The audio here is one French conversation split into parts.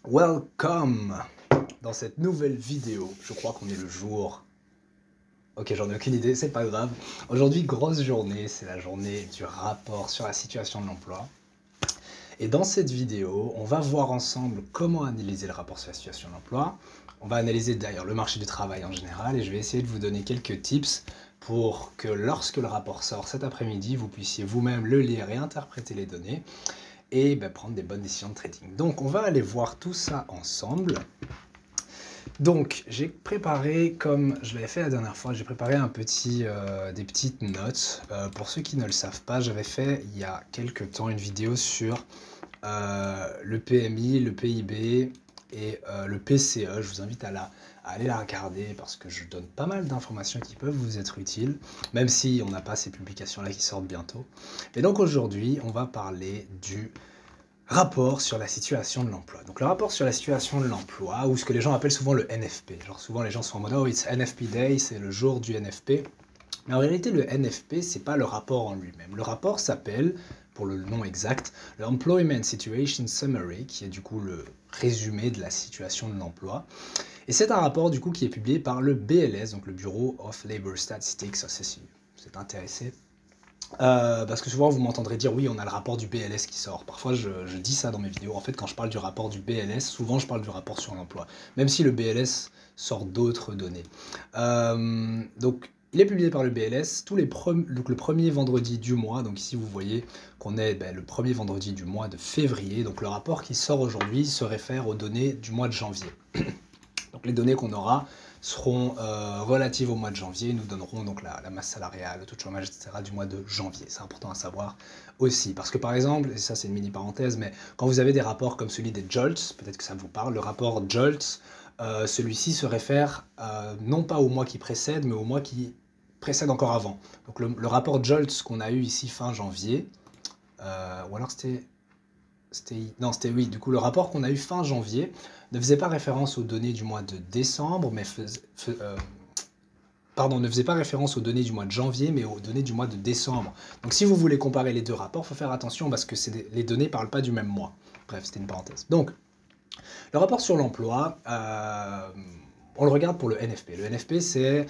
Welcome dans cette nouvelle vidéo. Je crois qu'on est le jour... Ok, j'en ai aucune idée, c'est pas grave. Aujourd'hui, grosse journée, c'est la journée du rapport sur la situation de l'emploi. Et dans cette vidéo, on va voir ensemble comment analyser le rapport sur la situation de l'emploi. On va analyser d'ailleurs le marché du travail en général et je vais essayer de vous donner quelques tips pour que lorsque le rapport sort cet après-midi, vous puissiez vous-même le lire et interpréter les données et prendre des bonnes décisions de trading. Donc on va aller voir tout ça ensemble. Donc j'ai préparé, comme je l'avais fait la dernière fois, j'ai préparé des petites notes. Pour ceux qui ne le savent pas, j'avais fait il y a quelques temps une vidéo sur le PMI, le PIB et le PCE. Je vous invite à aller la regarder parce que je donne pas mal d'informations qui peuvent vous être utiles, même si on n'a pas ces publications-là qui sortent bientôt. Et donc aujourd'hui, on va parler du rapport sur la situation de l'emploi. Donc le rapport sur la situation de l'emploi, ou ce que les gens appellent souvent le NFP. Genre souvent les gens sont en mode « Oh, it's NFP Day », c'est le jour du NFP. Mais en réalité, le NFP, c'est pas le rapport en lui-même. Le rapport s'appelle, pour le nom exact, le Employment Situation Summary, qui est du coup le résumé de la situation de l'emploi. Et c'est un rapport du coup qui est publié par le BLS, donc le Bureau of Labor Statistics, ça si vous êtes intéressé. Parce que souvent vous m'entendrez dire oui, on a le rapport du BLS qui sort. Parfois je dis ça dans mes vidéos. En fait, quand je parle du rapport du BLS, souvent je parle du rapport sur l'emploi, même si le BLS sort d'autres données. Donc il est publié par le BLS donc le premier vendredi du mois. Donc ici vous voyez qu'on est le premier vendredi du mois de février. Donc le rapport qui sort aujourd'hui se réfère aux données du mois de janvier. Donc les données qu'on aura seront relatives au mois de janvier, nous donneront donc la masse salariale, le taux de chômage, etc. du mois de janvier. C'est important à savoir aussi. Parce que par exemple, et ça c'est une mini parenthèse, mais quand vous avez des rapports comme celui des JOLTS, peut-être que ça vous parle, le rapport JOLTS, celui-ci se réfère non pas au mois qui précède, mais au mois qui précède encore avant. Donc le rapport JOLTS qu'on a eu ici fin janvier, ou alors c'était oui, du coup, le rapport qu'on a eu fin janvier ne faisait pas référence aux données du mois de décembre, mais ne faisait pas référence aux données du mois de janvier, mais aux données du mois de décembre. Donc si vous voulez comparer les deux rapports, il faut faire attention parce que les données ne parlent pas du même mois. Bref, c'était une parenthèse. Donc, le rapport sur l'emploi, on le regarde pour le NFP. Le NFP, c'est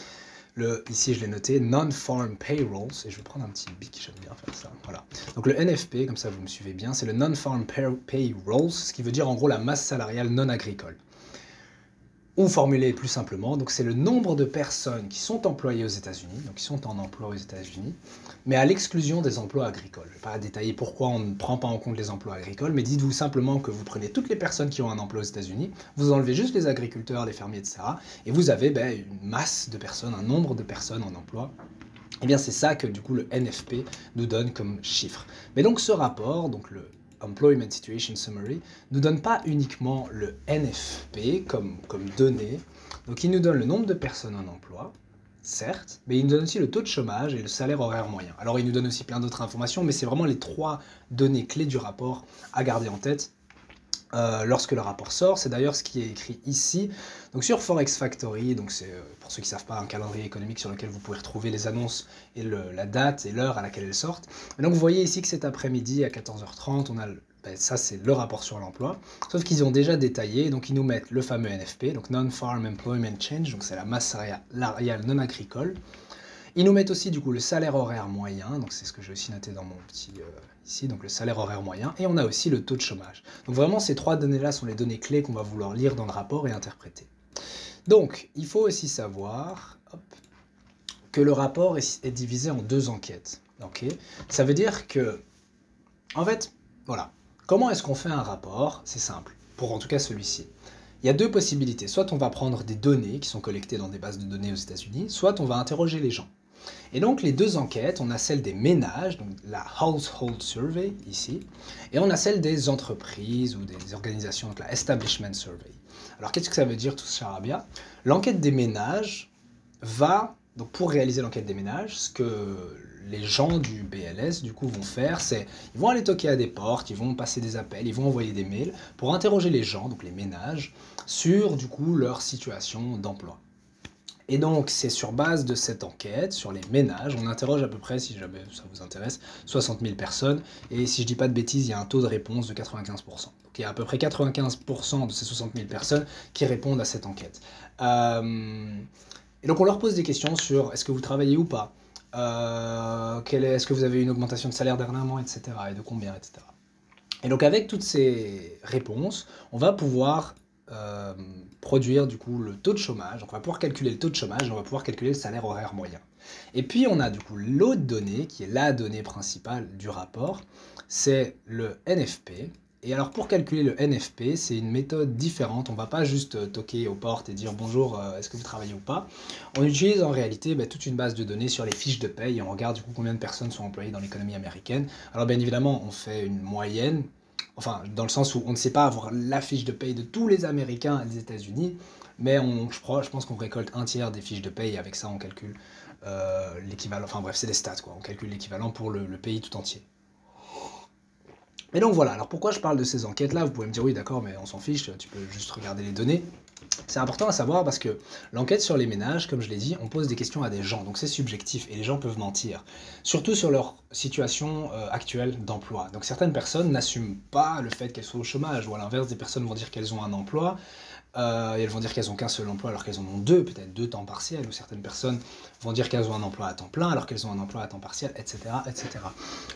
ici je l'ai noté, Non-Farm Payrolls, et je vais prendre un petit bic, j'aime bien faire ça, voilà. Donc le NFP, comme ça vous me suivez bien, c'est le Non-Farm Payrolls, ce qui veut dire en gros la masse salariale non agricole. Ou formulé plus simplement, donc c'est le nombre de personnes qui sont employées aux États-Unis, donc qui sont en emploi aux États-Unis, mais à l'exclusion des emplois agricoles. Je ne vais pas détailler pourquoi on ne prend pas en compte les emplois agricoles, mais dites-vous simplement que vous prenez toutes les personnes qui ont un emploi aux États-Unis, vous enlevez juste les agriculteurs, les fermiers, etc., et vous avez une masse de personnes, un nombre de personnes en emploi. Et bien c'est ça que du coup le NFP nous donne comme chiffre. Mais donc ce rapport, donc le Employment Situation Summary, ne nous donne pas uniquement le NFP comme donnée. Donc il nous donne le nombre de personnes en emploi, certes, mais il nous donne aussi le taux de chômage et le salaire horaire moyen. Alors il nous donne aussi plein d'autres informations, mais c'est vraiment les trois données clés du rapport à garder en tête lorsque le rapport sort. C'est d'ailleurs ce qui est écrit ici. Donc sur Forex Factory, donc c'est pour ceux qui ne savent pas un calendrier économique sur lequel vous pouvez retrouver les annonces et la date et l'heure à laquelle elles sortent. Et donc vous voyez ici que cet après-midi à 14h30, on a ça c'est le rapport sur l'emploi, sauf qu'ils ont déjà détaillé, donc ils nous mettent le fameux NFP, donc Non-Farm Employment Change, donc c'est la masse salariale non agricole. Ils nous mettent aussi du coup le salaire horaire moyen, donc c'est ce que j'ai aussi noté dans mon petit ici, donc le salaire horaire moyen, et on a aussi le taux de chômage. Donc vraiment ces trois données-là sont les données clés qu'on va vouloir lire dans le rapport et interpréter. Donc il faut aussi savoir que le rapport est divisé en deux enquêtes. Okay, ça veut dire que, en fait, voilà, comment est-ce qu'on fait un rapport? C'est simple, pour en tout cas celui-ci. Il y a deux possibilités, soit on va prendre des données qui sont collectées dans des bases de données aux États-Unis, soit on va interroger les gens. Et donc les deux enquêtes, on a celle des ménages, donc la Household Survey ici, et on a celle des entreprises ou des organisations, donc la Establishment Survey. Alors qu'est-ce que ça veut dire tout ce charabia? L'enquête des ménages va, donc pour réaliser l'enquête des ménages, ce que les gens du BLS du coup vont faire, c'est ils vont aller toquer à des portes, ils vont passer des appels, ils vont envoyer des mails pour interroger les gens, donc les ménages, sur du coup leur situation d'emploi. Et donc, c'est sur base de cette enquête, sur les ménages, on interroge à peu près, si jamais ça vous intéresse, 60 000 personnes. Et si je dis pas de bêtises, il y a un taux de réponse de 95%. Donc, il y a à peu près 95% de ces 60 000 personnes qui répondent à cette enquête. Et donc, on leur pose des questions sur est-ce que vous travaillez ou pas, est-ce que vous avez une augmentation de salaire dernièrement, etc. Et de combien, etc. Et donc, avec toutes ces réponses, on va pouvoir produire du coup le taux de chômage. Donc on va pouvoir calculer le taux de chômage et on va pouvoir calculer le salaire horaire moyen. Et puis on a du coup l'autre donnée qui est la donnée principale du rapport, c'est le NFP. Et alors pour calculer le NFP, c'est une méthode différente. On ne va pas juste toquer aux portes et dire bonjour, est-ce que vous travaillez ou pas. On utilise en réalité toute une base de données sur les fiches de paye et on regarde du coup combien de personnes sont employées dans l'économie américaine. Alors bien évidemment, on fait une moyenne. Enfin, dans le sens où on ne sait pas avoir la fiche de paye de tous les Américains des États-Unis, mais je pense qu'on récolte un tiers des fiches de paye et avec ça on calcule l'équivalent. Enfin bref, c'est des stats quoi. On calcule l'équivalent pour le pays tout entier. Et donc voilà, alors pourquoi je parle de ces enquêtes-là? Vous pouvez me dire oui d'accord, mais on s'en fiche, tu peux juste regarder les données. C'est important à savoir parce que l'enquête sur les ménages, comme je l'ai dit, on pose des questions à des gens, donc c'est subjectif et les gens peuvent mentir, surtout sur leur situation actuelle d'emploi. Donc certaines personnes n'assument pas le fait qu'elles soient au chômage, ou à l'inverse, des personnes vont dire qu'elles ont un emploi, et elles vont dire qu'elles n'ont qu'un seul emploi alors qu'elles en ont deux, peut-être deux temps partiels, ou certaines personnes vont dire qu'elles ont un emploi à temps plein alors qu'elles ont un emploi à temps partiel, etc. etc.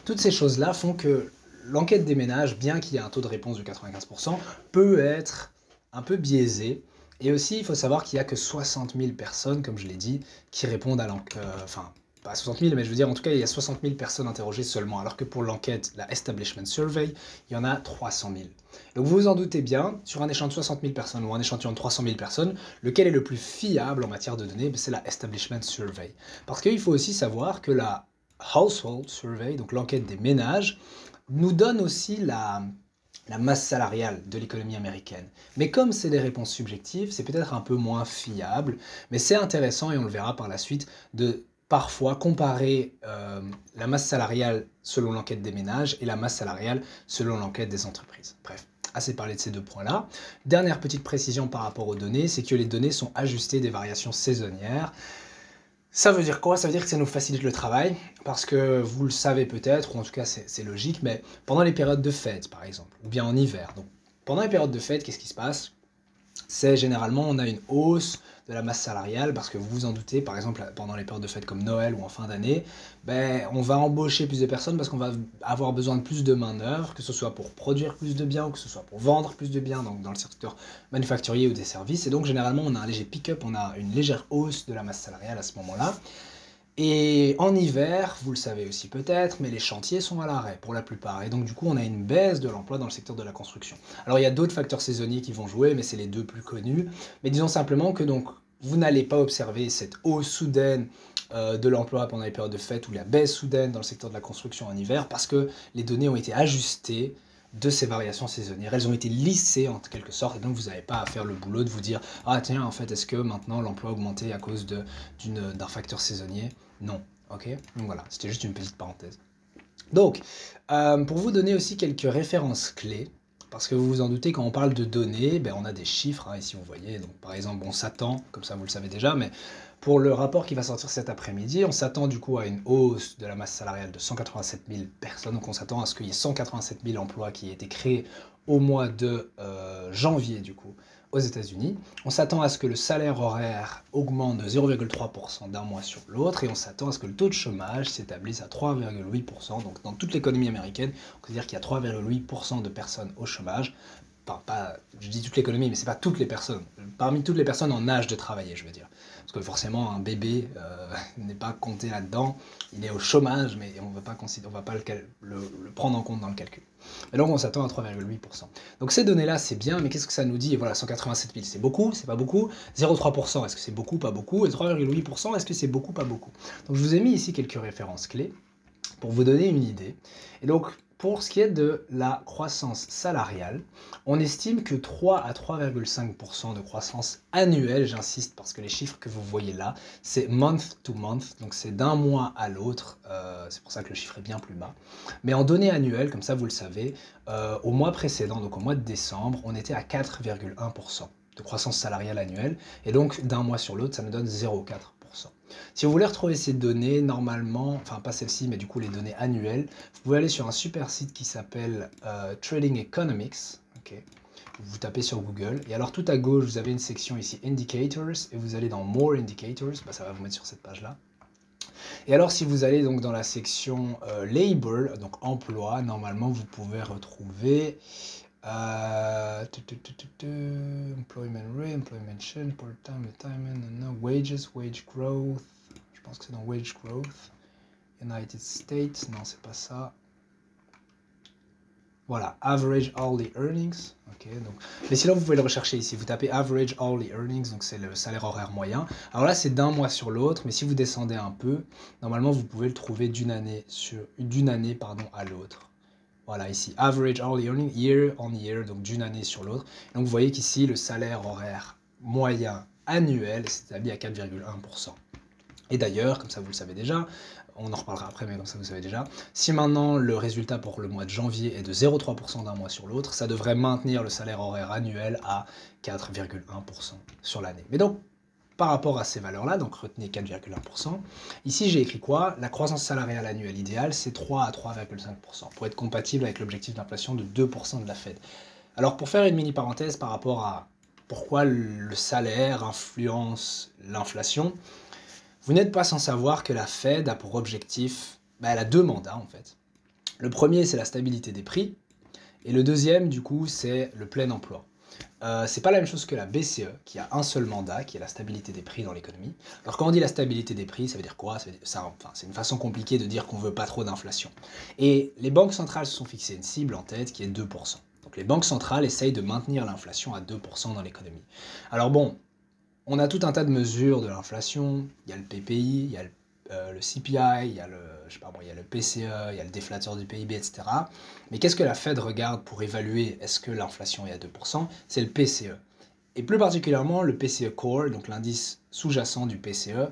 Toutes ces choses-là font que l'enquête des ménages, bien qu'il y ait un taux de réponse de 95%, peut être un peu biaisée. Et aussi, il faut savoir qu'il n'y a que 60 000 personnes, comme je l'ai dit, qui répondent à l'enquête. Enfin, pas 60 000, mais je veux dire, en tout cas, il y a 60 000 personnes interrogées seulement, alors que pour l'enquête, la Establishment Survey, il y en a 300 000. Donc vous vous en doutez bien, sur un échantillon de 60 000 personnes ou un échantillon de 300 000 personnes, lequel est le plus fiable en matière de données? C'est la Establishment Survey. Parce qu'il faut aussi savoir que la Household Survey, donc l'enquête des ménages, nous donne aussi la masse salariale de l'économie américaine. Mais comme c'est des réponses subjectives, c'est peut-être un peu moins fiable, mais c'est intéressant, et on le verra par la suite, de parfois comparer la masse salariale selon l'enquête des ménages et la masse salariale selon l'enquête des entreprises. Bref, assez parlé de ces deux points-là. Dernière petite précision par rapport aux données, c'est que les données sont ajustées des variations saisonnières. Ça veut dire quoi? Ça veut dire que ça nous facilite le travail, parce que vous le savez peut-être, ou en tout cas c'est logique, mais pendant les périodes de fête par exemple, ou bien en hiver. Donc, pendant les périodes de fête, qu'est-ce qui se passe? C'est généralement on a une hausse de la masse salariale, parce que vous vous en doutez, par exemple pendant les périodes de fêtes comme Noël ou en fin d'année, on va embaucher plus de personnes parce qu'on va avoir besoin de plus de main-d'œuvre, que ce soit pour produire plus de biens ou que ce soit pour vendre plus de biens donc dans le secteur manufacturier ou des services. Et donc généralement on a un léger pick-up, on a une légère hausse de la masse salariale à ce moment-là. Et en hiver, vous le savez aussi peut-être, mais les chantiers sont à l'arrêt pour la plupart. Et donc du coup, on a une baisse de l'emploi dans le secteur de la construction. Alors il y a d'autres facteurs saisonniers qui vont jouer, mais c'est les deux plus connus. Mais disons simplement que donc vous n'allez pas observer cette hausse soudaine de l'emploi pendant les périodes de fête ou la baisse soudaine dans le secteur de la construction en hiver, parce que les données ont été ajustées de ces variations saisonnières. Elles ont été lissées en quelque sorte, et donc vous n'avez pas à faire le boulot de vous dire « Ah tiens, en fait, est-ce que maintenant l'emploi a augmenté à cause d'un facteur saisonnier ?» Non, ok? Donc voilà, c'était juste une petite parenthèse. Donc, pour vous donner aussi quelques références clés, parce que vous vous en doutez, quand on parle de données, on a des chiffres, hein, ici vous voyez, donc par exemple, on s'attend, comme ça vous le savez déjà, mais pour le rapport qui va sortir cet après-midi, on s'attend du coup à une hausse de la masse salariale de 187 000 personnes, donc on s'attend à ce qu'il y ait 187 000 emplois qui aient été créés au mois de janvier du coup, aux États-Unis. On s'attend à ce que le salaire horaire augmente de 0,3% d'un mois sur l'autre, et on s'attend à ce que le taux de chômage s'établisse à 3,8%. Donc dans toute l'économie américaine, on peut dire qu'il y a 3,8% de personnes au chômage. Je dis toute l'économie, mais c'est pas toutes les personnes. Parmi toutes les personnes en âge de travailler, je veux dire. Parce que forcément, un bébé n'est pas compté là-dedans. Il est au chômage, mais on ne va pas le prendre en compte dans le calcul. Et donc, on s'attend à 3,8%. Donc, ces données-là, c'est bien, mais qu'est-ce que ça nous dit? Voilà, 187 000, c'est beaucoup, c'est pas beaucoup. 0,3%, est-ce que c'est beaucoup, pas beaucoup? Et 3,8%, est-ce que c'est beaucoup, pas beaucoup? Donc, je vous ai mis ici quelques références clés pour vous donner une idée. Et donc, pour ce qui est de la croissance salariale, on estime que 3 à 3,5% de croissance annuelle, j'insiste parce que les chiffres que vous voyez là, c'est month to month, donc c'est d'un mois à l'autre, c'est pour ça que le chiffre est bien plus bas. Mais en données annuelles, comme ça vous le savez, au mois précédent, donc au mois de décembre, on était à 4,1%. de croissance salariale annuelle. Et donc, d'un mois sur l'autre, ça me donne 0,4%. Si vous voulez retrouver ces données, normalement, enfin pas celles-ci, mais du coup les données annuelles, vous pouvez aller sur un super site qui s'appelle Trading Economics. Okay. Vous tapez sur Google, et alors tout à gauche, vous avez une section ici, Indicators, et vous allez dans More Indicators, bah, ça va vous mettre sur cette page-là. Et alors si vous allez donc dans la section Labor, donc emploi, normalement vous pouvez retrouver employment rate, employment share, part-time, retirement, wages, wage growth, je pense que c'est dans wage growth, United States, non c'est pas ça. Voilà, average hourly earnings. Ok, donc, mais sinon, vous pouvez le rechercher ici. Vous tapez average hourly earnings, donc c'est le salaire horaire moyen. Alors là, c'est d'un mois sur l'autre, mais si vous descendez un peu, normalement, vous pouvez le trouver d'une année à l'autre. Voilà, ici, average hourly earning, year on year, donc d'une année sur l'autre. Donc vous voyez qu'ici, le salaire horaire moyen annuel s'est établi à 4,1%. Et d'ailleurs, comme ça vous le savez déjà, on en reparlera après, mais comme ça vous savez déjà, si maintenant le résultat pour le mois de janvier est de 0,3% d'un mois sur l'autre, ça devrait maintenir le salaire horaire annuel à 4,1% sur l'année. Mais donc, par rapport à ces valeurs-là, donc retenez 4,1%, ici j'ai écrit quoi? La croissance salariale annuelle idéale, c'est 3 à 3,5%, pour être compatible avec l'objectif d'inflation de 2% de la Fed. Alors pour faire une mini parenthèse par rapport à pourquoi le salaire influence l'inflation, vous n'êtes pas sans savoir que la Fed a pour objectif, elle a deux mandats en fait. Le premier, c'est la stabilité des prix, et le deuxième, du coup, c'est le plein emploi. C'est pas la même chose que la BCE, qui a un seul mandat, qui est la stabilité des prix dans l'économie. Alors quand on dit la stabilité des prix, ça veut dire quoi? C'est une façon compliquée de dire qu'on veut pas trop d'inflation. Et les banques centrales se sont fixées une cible en tête qui est 2%. Donc les banques centrales essayent de maintenir l'inflation à 2% dans l'économie. Alors bon, on a tout un tas de mesures de l'inflation, il y a le PPI, il y a le CPI, il y a il y a le PCE, il y a le déflateur du PIB, etc. Mais qu'est-ce que la Fed regarde pour évaluer est-ce que l'inflation est à 2%? C'est le PCE. Et plus particulièrement le PCE Core, donc l'indice sous-jacent du PCE,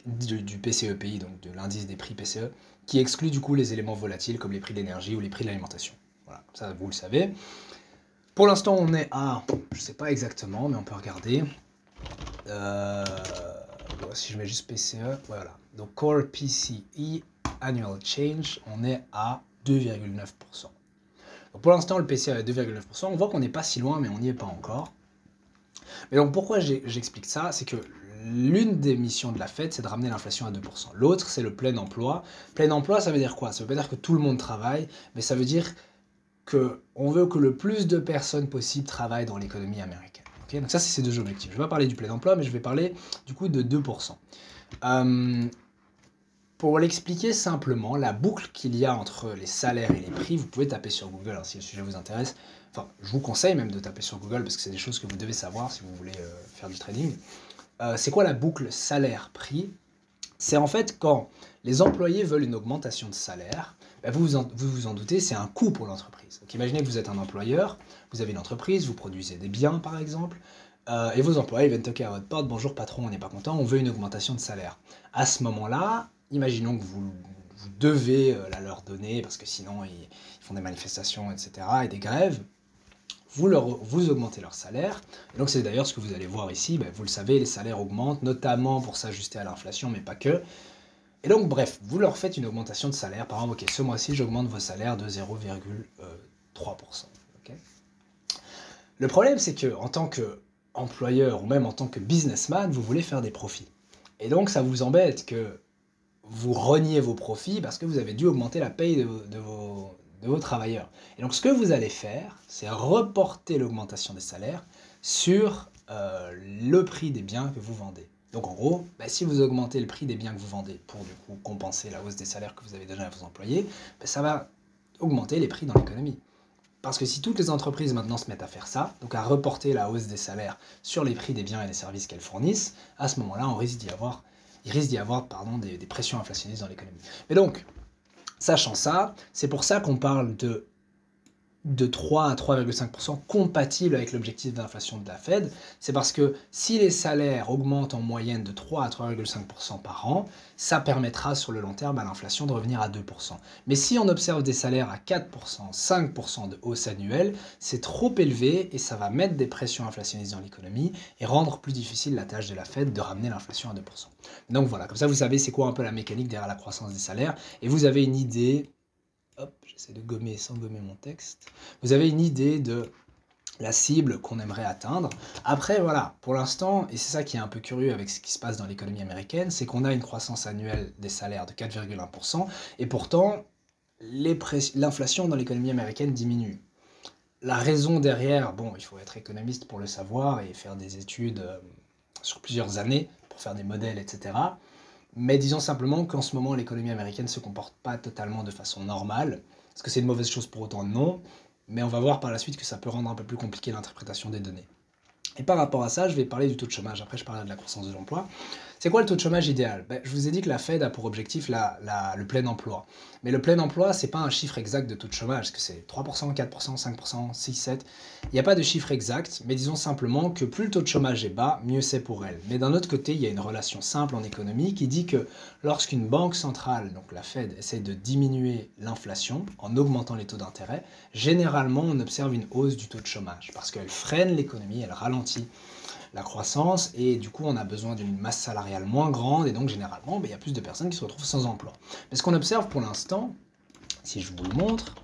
du PCE-PI, donc de l'indice des prix PCE, qui exclut du coup les éléments volatiles comme les prix de l'énergie ou les prix de l'alimentation. Voilà, ça vous le savez. Pour l'instant, on est à, je ne sais pas exactement, mais on peut regarder. Si je mets juste PCE, voilà. Donc Core PCE Annual Change, on est à 2,9%. Donc pour l'instant, le PCE est à 2,9%. On voit qu'on n'est pas si loin, mais on n'y est pas encore. Mais donc pourquoi j'explique ça? C'est que l'une des missions de la Fed, c'est de ramener l'inflation à 2%. L'autre, c'est le plein emploi. Plein emploi, ça veut dire quoi? Ça veut pas dire que tout le monde travaille, mais ça veut dire qu'on veut que le plus de personnes possible travaillent dans l'économie américaine. Okay, donc ça, c'est ces deux objectifs. Je ne vais pas parler du plein emploi, mais je vais parler du coup de 2%. Pour l'expliquer simplement, la boucle qu'il y a entre les salaires et les prix, vous pouvez taper sur Google hein, si le sujet vous intéresse. Enfin, je vous conseille même de taper sur Google parce que c'est des choses que vous devez savoir si vous voulez faire du trading. C'est quoi la boucle salaire-prix? C'est en fait quand les employés veulent une augmentation de salaire, vous vous en doutez, c'est un coût pour l'entreprise. Donc imaginez que vous êtes un employeur, vous avez une entreprise, vous produisez des biens par exemple, et vos employés viennent toquer à votre porte, bonjour patron, on n'est pas content, on veut une augmentation de salaire. À ce moment-là, imaginons que vous devez la leur donner, parce que sinon ils font des manifestations, etc., et des grèves, vous augmentez leur salaire, et donc c'est d'ailleurs ce que vous allez voir ici, vous le savez, les salaires augmentent, notamment pour s'ajuster à l'inflation, mais pas que. Et donc bref, vous leur faites une augmentation de salaire, par exemple, ok, ce mois-ci j'augmente vos salaires de 0,3%. Okay. Le problème c'est que en tant qu'employeur ou même en tant que businessman, vous voulez faire des profits. Et donc ça vous embête que vous reniez vos profits parce que vous avez dû augmenter la paye de vos travailleurs. Et donc ce que vous allez faire, c'est reporter l'augmentation des salaires sur le prix des biens que vous vendez. Donc en gros, si vous augmentez le prix des biens que vous vendez pour du coup compenser la hausse des salaires que vous avez donné à vos employés, ça va augmenter les prix dans l'économie. Parce que si toutes les entreprises maintenant se mettent à faire ça, donc à reporter la hausse des salaires sur les prix des biens et des services qu'elles fournissent, à ce moment-là, il risque d'y avoir des pressions inflationnistes dans l'économie. Mais donc, sachant ça, c'est pour ça qu'on parle de 3 à 3,5% compatible avec l'objectif d'inflation de la Fed, c'est parce que si les salaires augmentent en moyenne de 3 à 3,5% par an, ça permettra sur le long terme à l'inflation de revenir à 2%. Mais si on observe des salaires à 4%, 5% de hausse annuelle, c'est trop élevé et ça va mettre des pressions inflationnistes dans l'économie et rendre plus difficile la tâche de la Fed de ramener l'inflation à 2%. Donc voilà, comme ça vous savez c'est quoi un peu la mécanique derrière la croissance des salaires et vous avez une idée. Hop, j'essaie de gommer sans gommer mon texte. Vous avez une idée de la cible qu'on aimerait atteindre. Après, voilà, pour l'instant, et c'est ça qui est un peu curieux avec ce qui se passe dans l'économie américaine, c'est qu'on a une croissance annuelle des salaires de 4,1%, et pourtant, l'inflation dans l'économie américaine diminue. La raison derrière, bon, il faut être économiste pour le savoir et faire des études sur plusieurs années pour faire des modèles, etc. Mais disons simplement qu'en ce moment, l'économie américaine ne se comporte pas totalement de façon normale. Est-ce que c'est une mauvaise chose pour autant? Non. Mais on va voir par la suite que ça peut rendre un peu plus compliqué l'interprétation des données. Et par rapport à ça, je vais parler du taux de chômage. Après, je parlerai de la croissance de l'emploi. C'est quoi le taux de chômage idéal? Je vous ai dit que la Fed a pour objectif le plein emploi. Mais le plein emploi, c'est pas un chiffre exact de taux de chômage. Est-ce que c'est 3%, 4%, 5%, 6, 7? Il n'y a pas de chiffre exact, mais disons simplement que plus le taux de chômage est bas, mieux c'est pour elle. Mais d'un autre côté, il y a une relation simple en économie qui dit que lorsqu'une banque centrale, donc la Fed, essaie de diminuer l'inflation en augmentant les taux d'intérêt, généralement on observe une hausse du taux de chômage parce qu'elle freine l'économie, elle ralentit la croissance et du coup on a besoin d'une masse salariale moins grande et donc généralement il y a plus de personnes qui se retrouvent sans emploi. Mais ce qu'on observe pour l'instant, si je vous le montre,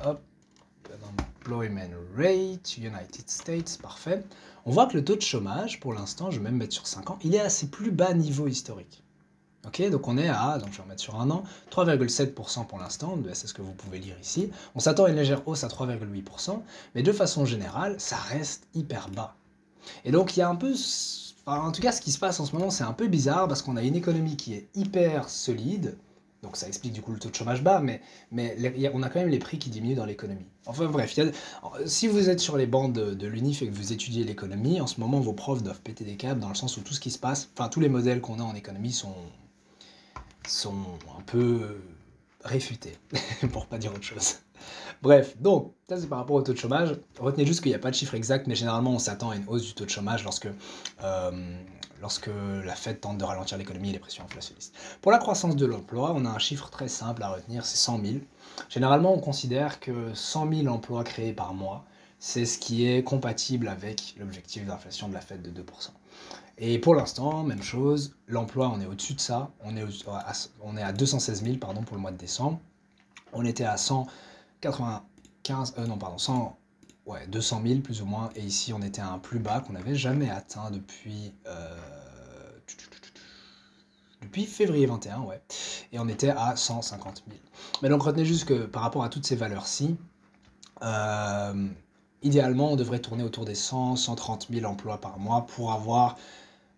hop, Employment Rate, United States, parfait, on voit que le taux de chômage pour l'instant, je vais même mettre sur 5 ans, il est à ses plus bas niveaux historiques. Ok, donc on est à, donc je vais remettre sur un an, 3,7% pour l'instant, c'est ce que vous pouvez lire ici. On s'attend à une légère hausse à 3,8%, mais de façon générale, ça reste hyper bas. Et donc il y a un peu, enfin, en tout cas ce qui se passe en ce moment c'est un peu bizarre parce qu'on a une économie qui est hyper solide, donc ça explique du coup le taux de chômage bas, mais on a quand même les prix qui diminuent dans l'économie. Enfin bref, si vous êtes sur les bancs de l'UNIF et que vous étudiez l'économie, en ce moment vos profs doivent péter des câbles dans le sens où tout ce qui se passe, enfin tous les modèles qu'on a en économie sont un peu réfutés, pour pas dire autre chose. Bref, donc, ça c'est par rapport au taux de chômage. Retenez juste qu'il n'y a pas de chiffre exact, mais généralement on s'attend à une hausse du taux de chômage lorsque la Fed tente de ralentir l'économie et les pressions inflationnistes. Pour la croissance de l'emploi, on a un chiffre très simple à retenir, c'est 100 000. Généralement, on considère que 100 000 emplois créés par mois, c'est ce qui est compatible avec l'objectif d'inflation de la Fed de 2%. Et pour l'instant, même chose, l'emploi, on est au-dessus de ça, on est à 216 000 pardon, pour le mois de décembre. On était à 200 000 plus ou moins, et ici on était à un plus bas qu'on n'avait jamais atteint depuis février 21, ouais, et on était à 150 000. Mais donc retenez juste que par rapport à toutes ces valeurs-ci, idéalement on devrait tourner autour des 130 000 emplois par mois pour avoir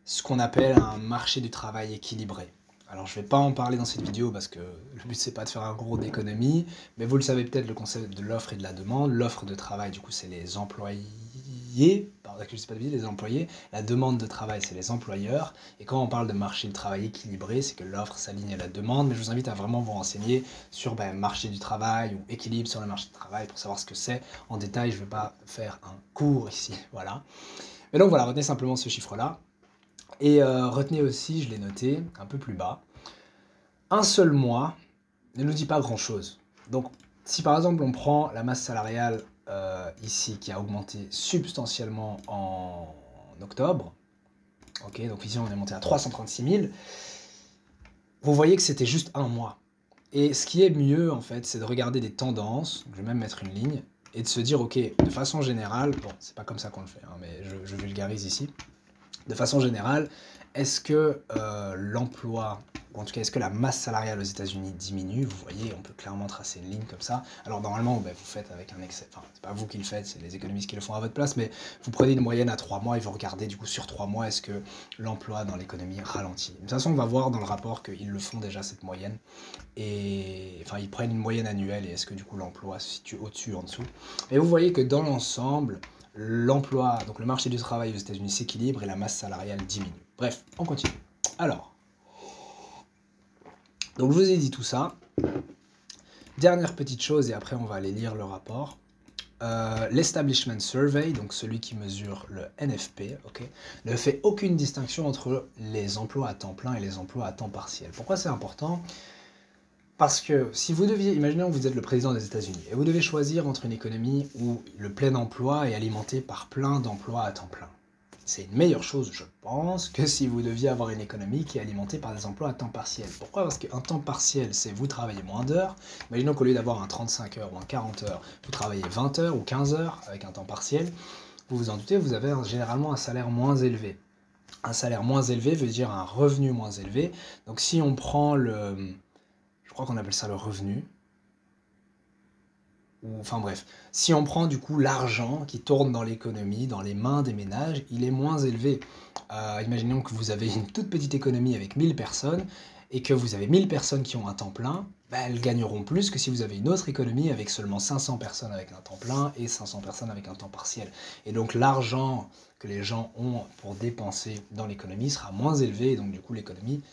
ce qu'on appelle un marché du travail équilibré. Alors je ne vais pas en parler dans cette vidéo parce que le but c'est pas de faire un gros d'économie, mais vous le savez peut-être le concept de l'offre et de la demande. L'offre de travail du coup c'est les employés, pardon, je sais pas les employés, la demande de travail c'est les employeurs, et quand on parle de marché du travail équilibré, c'est que l'offre s'aligne à la demande, mais je vous invite à vraiment vous renseigner sur marché du travail ou équilibre sur le marché du travail pour savoir ce que c'est en détail. Je ne vais pas faire un cours ici, voilà. Mais donc voilà, retenez simplement ce chiffre-là. Et retenez aussi, je l'ai noté un peu plus bas, un seul mois ne nous dit pas grand-chose. Donc si par exemple on prend la masse salariale ici qui a augmenté substantiellement en octobre, ok, donc ici on est monté à 336 000, vous voyez que c'était juste un mois. Et ce qui est mieux en fait, c'est de regarder des tendances, je vais même mettre une ligne, et de se dire ok, de façon générale, bon c'est pas comme ça qu'on le fait, hein, mais je vulgarise ici. De façon générale, est-ce que l'emploi, ou en tout cas est-ce que la masse salariale aux États-Unis diminue? Vous voyez, on peut clairement tracer une ligne comme ça. Alors normalement, vous faites avec un excès, enfin c'est pas vous qui le faites, c'est les économistes qui le font à votre place, mais vous prenez une moyenne à 3 mois et vous regardez du coup sur 3 mois, est-ce que l'emploi dans l'économie ralentit? De toute façon, on va voir dans le rapport qu'ils le font déjà cette moyenne, et enfin ils prennent une moyenne annuelle et est-ce que du coup l'emploi se situe au-dessus, en dessous. Et vous voyez que dans l'ensemble, l'emploi, donc le marché du travail aux États-Unis s'équilibre et la masse salariale diminue. Bref, on continue. Alors, donc je vous ai dit tout ça. Dernière petite chose, et après on va aller lire le rapport. L'Establishment Survey, donc celui qui mesure le NFP, okay, ne fait aucune distinction entre les emplois à temps plein et les emplois à temps partiel. Pourquoi c'est important? Parce que si vous deviez, imaginons que vous êtes le président des États-Unis, et vous devez choisir entre une économie où le plein emploi est alimenté par plein d'emplois à temps plein. C'est une meilleure chose, je pense, que si vous deviez avoir une économie qui est alimentée par des emplois à temps partiel. Pourquoi? Parce qu'un temps partiel, c'est vous travaillez moins d'heures. Imaginons qu'au lieu d'avoir un 35 heures ou un 40 heures, vous travaillez 20 heures ou 15 heures avec un temps partiel. Vous vous en doutez, vous avez généralement un salaire moins élevé. Un salaire moins élevé veut dire un revenu moins élevé. Donc si on prend je crois qu'on appelle ça le revenu. Enfin bref, si on prend du coup l'argent qui tourne dans l'économie, dans les mains des ménages, il est moins élevé. Imaginons que vous avez une toute petite économie avec 1000 personnes et que vous avez 1000 personnes qui ont un temps plein, elles gagneront plus que si vous avez une autre économie avec seulement 500 personnes avec un temps plein et 500 personnes avec un temps partiel. Et donc l'argent que les gens ont pour dépenser dans l'économie sera moins élevé et donc du coup l'économie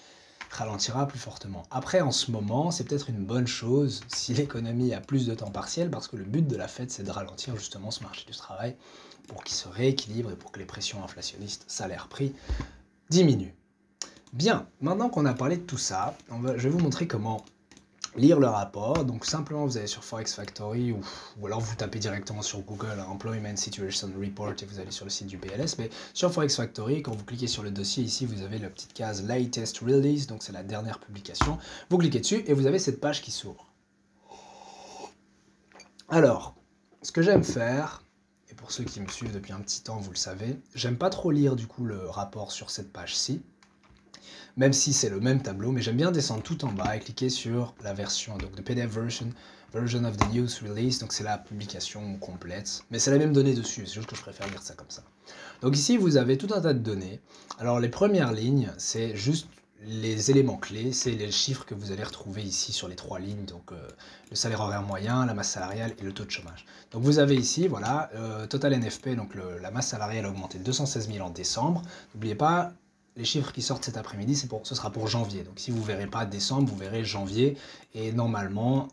ralentira plus fortement. Après, en ce moment, c'est peut-être une bonne chose si l'économie a plus de temps partiel, parce que le but de la Fed, c'est de ralentir justement ce marché du travail pour qu'il se rééquilibre et pour que les pressions inflationnistes salaire-prix diminuent. Bien, maintenant qu'on a parlé de tout ça, je vais vous montrer comment lire le rapport. Donc simplement, vous allez sur Forex Factory ou alors vous tapez directement sur Google Employment Situation Report et vous allez sur le site du BLS. Mais sur Forex Factory, quand vous cliquez sur le dossier ici, vous avez la petite case Latest Release, donc c'est la dernière publication. Vous cliquez dessus et vous avez cette page qui s'ouvre. Alors, ce que j'aime faire, et pour ceux qui me suivent depuis un petit temps, vous le savez, j'aime pas trop lire du coup le rapport sur cette page-ci, même si c'est le même tableau, mais j'aime bien descendre tout en bas et cliquer sur la version, donc the PDF version of the news release, donc c'est la publication complète, mais c'est la même donnée dessus, c'est juste que je préfère lire ça comme ça. Donc ici, vous avez tout un tas de données. Alors les premières lignes, c'est juste les éléments clés, c'est les chiffres que vous allez retrouver ici sur les trois lignes, donc le salaire horaire moyen, la masse salariale et le taux de chômage. Donc vous avez ici, voilà, total NFP, donc la masse salariale a augmenté de 216 000 en décembre. N'oubliez pas, les chiffres qui sortent cet après-midi, ce sera pour janvier. Donc si vous ne verrez pas décembre, vous verrez janvier. Et normalement,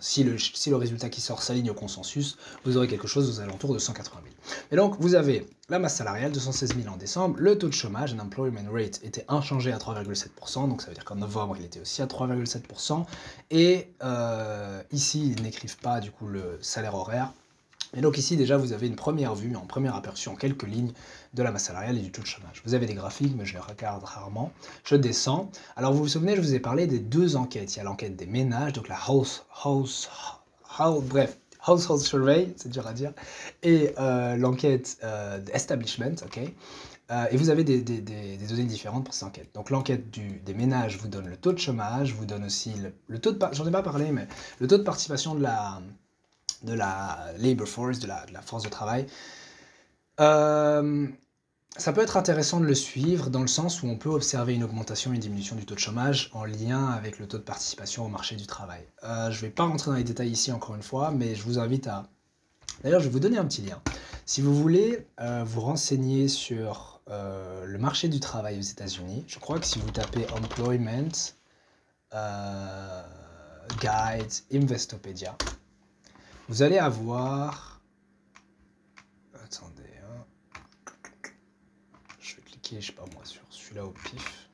si le résultat qui sort s'aligne au consensus, vous aurez quelque chose aux alentours de 180 000. Et donc vous avez la masse salariale, 216 000 en décembre. Le taux de chômage, unemployment rate, était inchangé à 3,7%. Donc ça veut dire qu'en novembre, il était aussi à 3,7%. Et ici, ils n'écrivent pas du coup le salaire horaire. Et donc ici déjà vous avez une première vue, en premier aperçu en quelques lignes de la masse salariale et du taux de chômage. Vous avez des graphiques, mais je les regarde rarement. Je descends. Alors vous vous souvenez, je vous ai parlé des deux enquêtes. Il y a l'enquête des ménages, donc la Household Survey, c'est dur à dire, et l'enquête d'Establishment, ok. Et vous avez des données différentes pour ces enquêtes. Donc l'enquête des ménages vous donne le taux de chômage, vous donne aussi le taux de, j'en ai pas parlé, mais le taux de participation de la labor force, de la force de travail. Ça peut être intéressant de le suivre dans le sens où on peut observer une augmentation et une diminution du taux de chômage en lien avec le taux de participation au marché du travail. Je ne vais pas rentrer dans les détails ici encore une fois, mais je vous invite à... D'ailleurs, je vais vous donner un petit lien. Si vous voulez vous renseigner sur le marché du travail aux États-Unis, je crois que si vous tapez Employment Guide Investopedia, vous allez avoir... Attendez, hein. Je vais cliquer, je sais pas moi, sur celui-là au pif.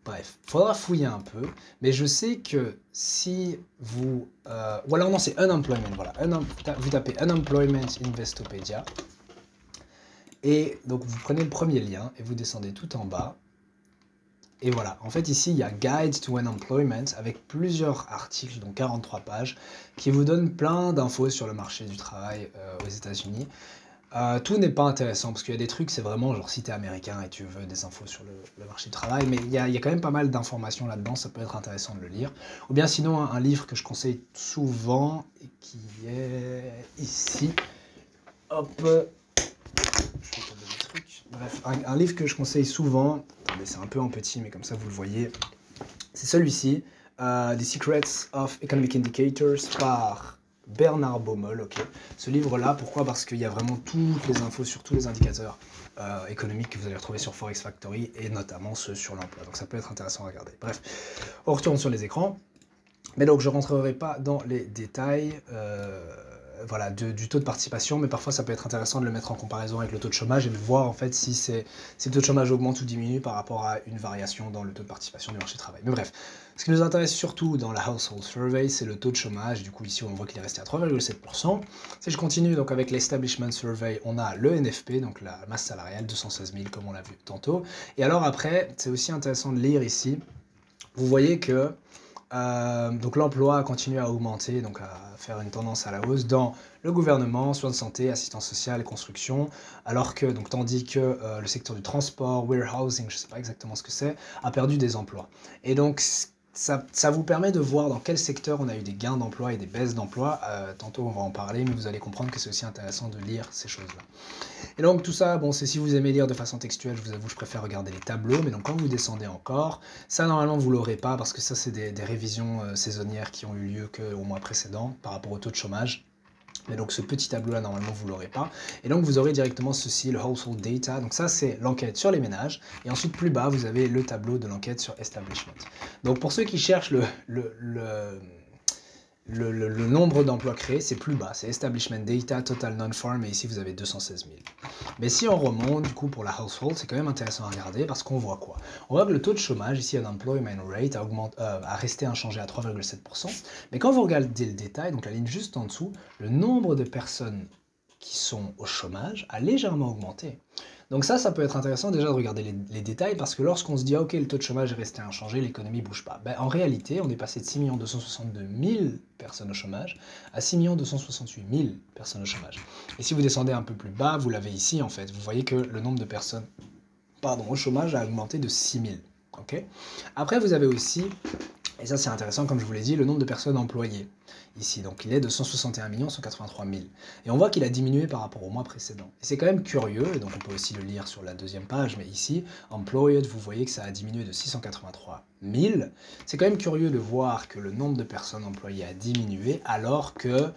Bref, faudra fouiller un peu, mais je sais que si vous... ou alors non, c'est Unemployment, voilà. Vous tapez Unemployment Investopedia, et donc vous prenez le premier lien, et vous descendez tout en bas. Et voilà, en fait ici il y a Guide to Unemployment avec plusieurs articles, donc 43 pages, qui vous donnent plein d'infos sur le marché du travail aux États-Unis. Tout n'est pas intéressant parce qu'il y a des trucs, c'est vraiment genre si t'es américain et tu veux des infos sur le marché du travail, mais il y a quand même pas mal d'informations là-dedans, ça peut être intéressant de le lire. Ou bien sinon un livre que je conseille souvent et qui est ici. Hop, je vais tomber des trucs. Bref, un livre que je conseille souvent, attendez, c'est un peu en petit, mais comme ça vous le voyez, c'est celui-ci, The Secrets of Economic Indicators par Bernard Baumol, ok. Ce livre-là, pourquoi? Parce qu'il y a vraiment toutes les infos sur tous les indicateurs économiques que vous allez retrouver sur Forex Factory et notamment ceux sur l'emploi. Donc ça peut être intéressant à regarder. Bref, on retourne sur les écrans. Mais donc, je ne rentrerai pas dans les détails voilà, du taux de participation, mais parfois ça peut être intéressant de le mettre en comparaison avec le taux de chômage et de voir en fait si le taux de chômage augmente ou diminue par rapport à une variation dans le taux de participation du marché du travail. Mais bref, ce qui nous intéresse surtout dans la Household Survey, c'est le taux de chômage. Du coup, ici, on voit qu'il est resté à 3,7%. Si je continue donc avec l'Establishment Survey, on a le NFP, donc la masse salariale, 216 000, comme on l'a vu tantôt. Et alors après, c'est aussi intéressant de lire ici, vous voyez que donc l'emploi a continué à augmenter, donc à faire une tendance à la hausse dans le gouvernement, soins de santé, assistance sociale et construction, alors que, donc, tandis que le secteur du transport, warehousing, je ne sais pas exactement ce que c'est, a perdu des emplois. Et donc ça vous permet de voir dans quel secteur on a eu des gains d'emploi et des baisses d'emploi. Tantôt on va en parler, mais vous allez comprendre que c'est aussi intéressant de lire ces choses-là. Et donc tout ça, bon, c'est si vous aimez lire de façon textuelle, je vous avoue, je préfère regarder les tableaux, mais donc quand vous descendez encore, ça normalement vous l'aurez pas, parce que ça c'est des révisions saisonnières qui ont eu lieu qu'au mois précédent par rapport au taux de chômage. Mais donc ce petit tableau-là, normalement, vous ne l'aurez pas. Et donc vous aurez directement ceci, le Household Data. Donc ça, c'est l'enquête sur les ménages. Et ensuite, plus bas, vous avez le tableau de l'enquête sur Establishment. Donc pour ceux qui cherchent le nombre d'emplois créés, c'est plus bas, c'est Establishment Data, Total Non-Farm, et ici vous avez 216 000. Mais si on remonte, du coup, pour la household, c'est quand même intéressant à regarder parce qu'on voit quoi? On voit que le taux de chômage, ici, unemployment rate, a resté inchangé à 3,7%. Mais quand vous regardez le détail, donc la ligne juste en dessous, le nombre de personnes qui sont au chômage a légèrement augmenté. Donc ça peut être intéressant déjà de regarder les détails parce que lorsqu'on se dit ah, ok, le taux de chômage est resté inchangé, l'économie ne bouge pas. Ben, en réalité, on est passé de 6 262 000 personnes au chômage à 6 268 000 personnes au chômage. Et si vous descendez un peu plus bas, vous l'avez ici en fait, vous voyez que le nombre de personnes au chômage a augmenté de 6 000. Okay. Après, vous avez aussi, et ça c'est intéressant comme je vous l'ai dit, le nombre de personnes employées. Ici, donc il est de 161 183 000. Et on voit qu'il a diminué par rapport au mois précédent. Et c'est quand même curieux, et donc on peut aussi le lire sur la deuxième page, mais ici, employed, vous voyez que ça a diminué de 683 000. C'est quand même curieux de voir que le nombre de personnes employées a diminué, alors que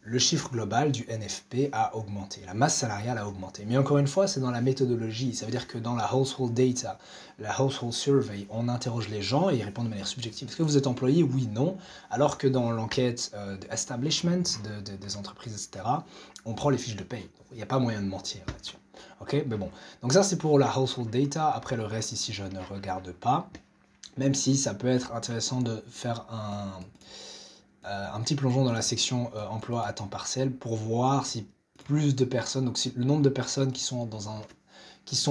le chiffre global du NFP a augmenté, la masse salariale a augmenté. Mais encore une fois, c'est dans la méthodologie. Ça veut dire que dans la Household Data, la Household Survey, on interroge les gens et ils répondent de manière subjective. Est-ce que vous êtes employé? Oui, non. Alors que dans l'enquête d'establishment, des entreprises, etc., on prend les fiches de paye. Il n'y a pas moyen de mentir là-dessus. Ok, mais bon. Donc ça, c'est pour la Household Data. Après, le reste, ici, je ne regarde pas. Même si ça peut être intéressant de faire un petit plongeon dans la section emploi à temps partiel pour voir si plus de personnes, donc si le nombre de personnes qui sont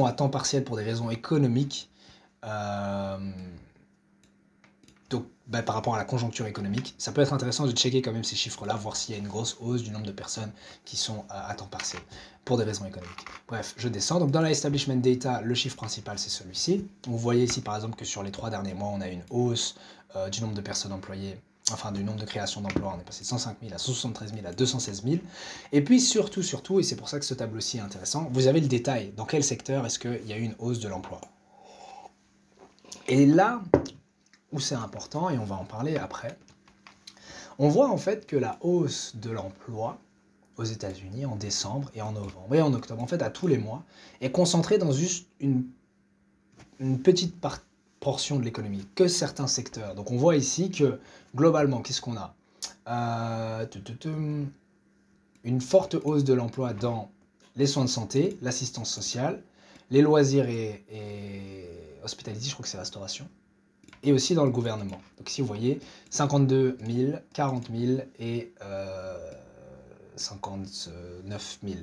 à temps partiel pour des raisons économiques, donc par rapport à la conjoncture économique, ça peut être intéressant de checker quand même ces chiffres-là, voir s'il y a une grosse hausse du nombre de personnes qui sont à temps partiel pour des raisons économiques. Bref, je descends. Donc dans la Establishment Data, le chiffre principal c'est celui-ci. Vous voyez ici par exemple que sur les 3 derniers mois, on a une hausse du nombre de personnes employées, enfin du nombre de créations d'emplois, on est passé de 105 000 à 173 000 à 216 000. Et puis surtout, et c'est pour ça que ce tableau-ci est intéressant, vous avez le détail. Dans quel secteur est-ce qu'il y a eu une hausse de l'emploi? Et là où c'est important, et on va en parler après, on voit en fait que la hausse de l'emploi aux États-Unis en décembre et en novembre et en octobre, en fait à tous les mois, est concentrée dans juste une petite portion de l'économie, que certains secteurs. Donc on voit ici que globalement, qu'est-ce qu'on a? Une forte hausse de l'emploi dans les soins de santé, l'assistance sociale, les loisirs et hospitality, je crois que c'est restauration, et aussi dans le gouvernement. Donc ici, vous voyez, 52 000, 40 000 et 59 000.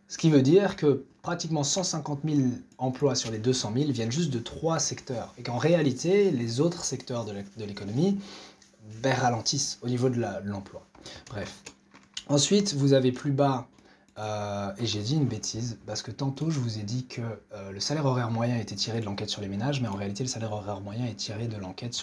Ce qui veut dire que pratiquement 150 000 emplois sur les 200 000 viennent juste de 3 secteurs. Et qu'en réalité, les autres secteurs de l'économie ralentissent au niveau de l'emploi. Bref. Ensuite, vous avez plus bas, et j'ai dit une bêtise, parce que tantôt je vous ai dit que le salaire horaire moyen était tiré de l'enquête sur les ménages, mais en réalité le salaire horaire moyen est tiré de l'enquête